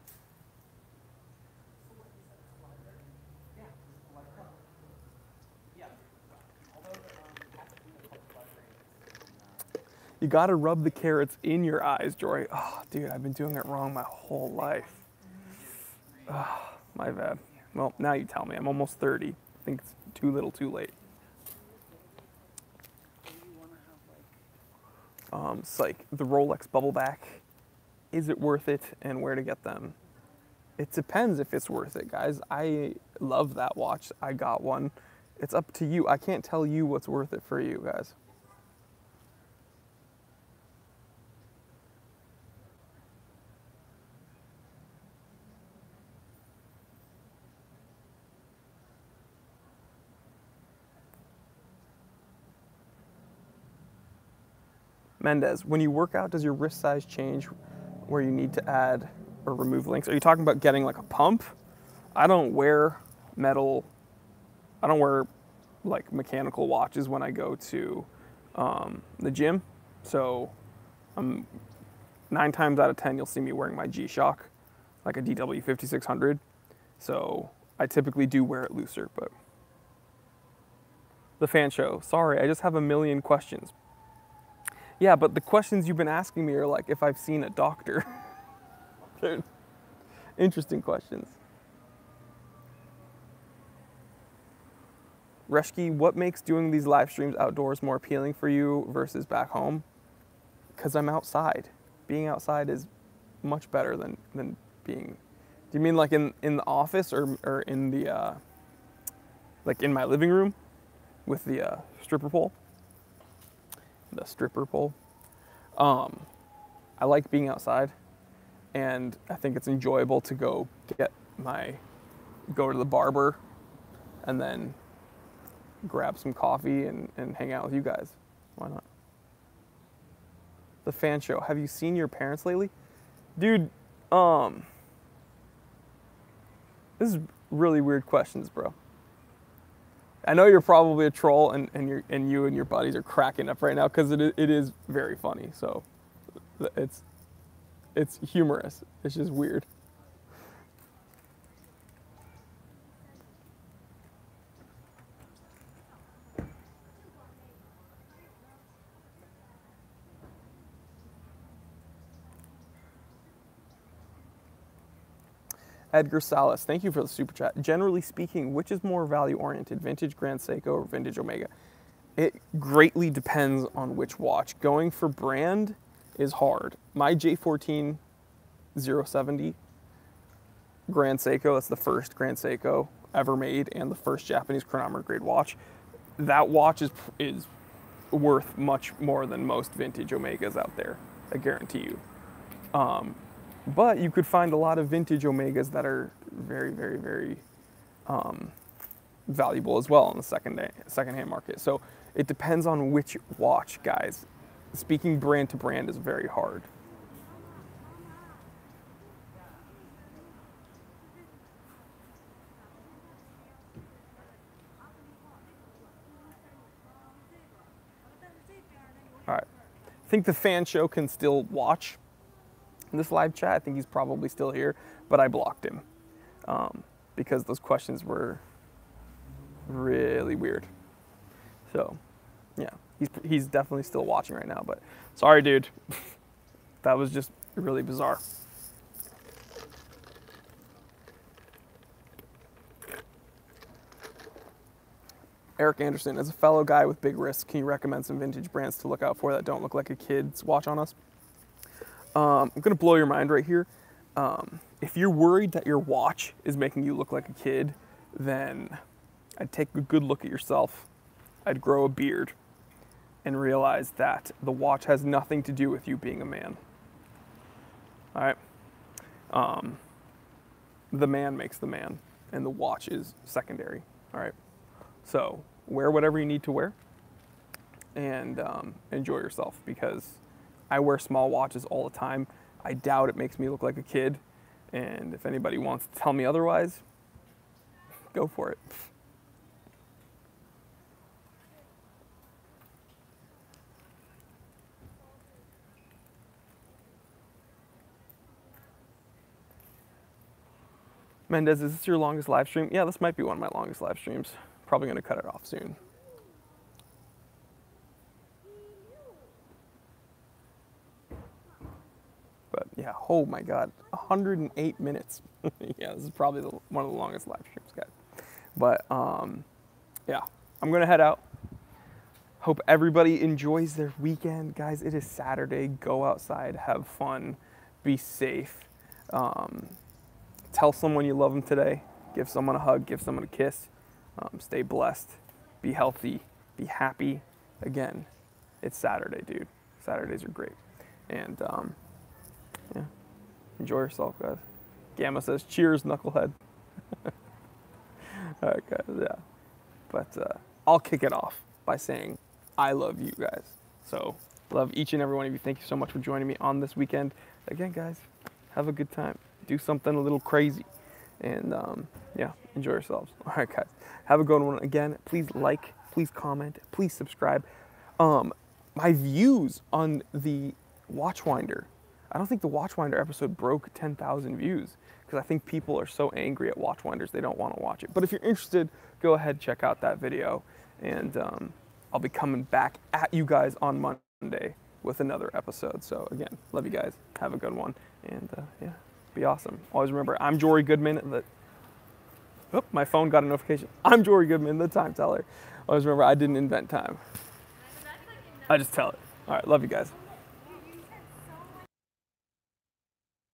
You gotta rub the carrots in your eyes, Jory. Oh, dude, I've been doing it wrong my whole life. Oh, my bad. Well, now you tell me. I'm almost 30. I think it's too little too late. Psych, the Rolex bubble back. Is it worth it, and where to get them? It depends if it's worth it, guys. I love that watch. I got one. It's up to you. I can't tell you what's worth it for you guys. Mendez, when you work out, does your wrist size change where you need to add or remove links? Are you talking about getting like a pump? I don't wear metal, I don't wear like mechanical watches when I go to the gym. So 9 times out of 10, you'll see me wearing my G-Shock, like a DW 5600. So I typically do wear it looser, but. The fan show, sorry, I just have a million questions. Yeah, but the questions you've been asking me are like if I've seen a doctor. They're interesting questions. Reshke, what makes doing these live streams outdoors more appealing for you versus back home? Because I'm outside. Being outside is much better than being Do you mean like in the office or in the like in my living room with the stripper pole? The stripper pole. I like being outside, and I think it's enjoyable to go to the barber and then grab some coffee and hang out with you guys. Why not? The fan show. Have you seen your parents lately? Dude, this is really weird questions, bro. I know you're probably a troll, and you and your buddies are cracking up right now because it is very funny. So it's humorous. It's just weird. Edgar Salas, thank you for the super chat. Generally speaking, which is more value oriented, vintage Grand Seiko or vintage Omega? It greatly depends on which watch. Going for brand is hard. My J14 070 Grand Seiko, that's the first Grand Seiko ever made and the first Japanese chronometer grade watch. That watch is worth much more than most vintage Omegas out there, I guarantee you. But you could find a lot of vintage Omegas that are very, very, very valuable as well in the secondhand market. So it depends on which watch, guys. Speaking brand to brand is very hard. All right. I think the fan show can still watch in this live chat. I think he's probably still here, but I blocked him because those questions were really weird. So, yeah, he's definitely still watching right now, but sorry, dude. That was just really bizarre. Eric Anderson, as a fellow guy with big risks, can you recommend some vintage brands to look out for that don't look like a kid's watch on us? I'm gonna blow your mind right here. If you're worried that your watch is making you look like a kid, then I'd take a good look at yourself. I'd grow a beard and realize that the watch has nothing to do with you being a man. All right? The man makes the man, and the watch is secondary. All right? So wear whatever you need to wear and enjoy yourself, because I wear small watches all the time. I doubt it makes me look like a kid. And if anybody wants to tell me otherwise, go for it. Mendez, is this your longest live stream? Yeah, this might be one of my longest live streams. Probably gonna cut it off soon. But yeah, oh my God, 108 minutes. Yeah, this is probably one of the longest live streams, guys. But yeah, I'm gonna head out. Hope everybody enjoys their weekend. Guys, it is Saturday. Go outside, have fun, be safe. Tell someone you love them today. Give someone a hug, give someone a kiss. Stay blessed, be healthy, be happy. Again, it's Saturday, dude. Saturdays are great. And yeah, enjoy yourself, guys. Gamma says, cheers, knucklehead. All right, guys, yeah. But I'll kick it off by saying I love you guys. So love each and every one of you. Thank you so much for joining me on this weekend. Again, guys, have a good time. Do something a little crazy. And yeah, enjoy yourselves. All right, guys, have a good one. Again, please like, please comment, please subscribe. My views on the Watchwinder, I don't think the Watchwinder episode broke 10,000 views because I think people are so angry at Watchwinders they don't want to watch it. But if you're interested, go ahead, check out that video, and I'll be coming back at you guys on Monday with another episode. So again, love you guys. Have a good one, and yeah, be awesome. Always remember, I'm Jory Goodman. Oh, my phone got a notification. I'm Jory Goodman, the time teller. Always remember, I didn't invent time. I just tell it. All right, love you guys.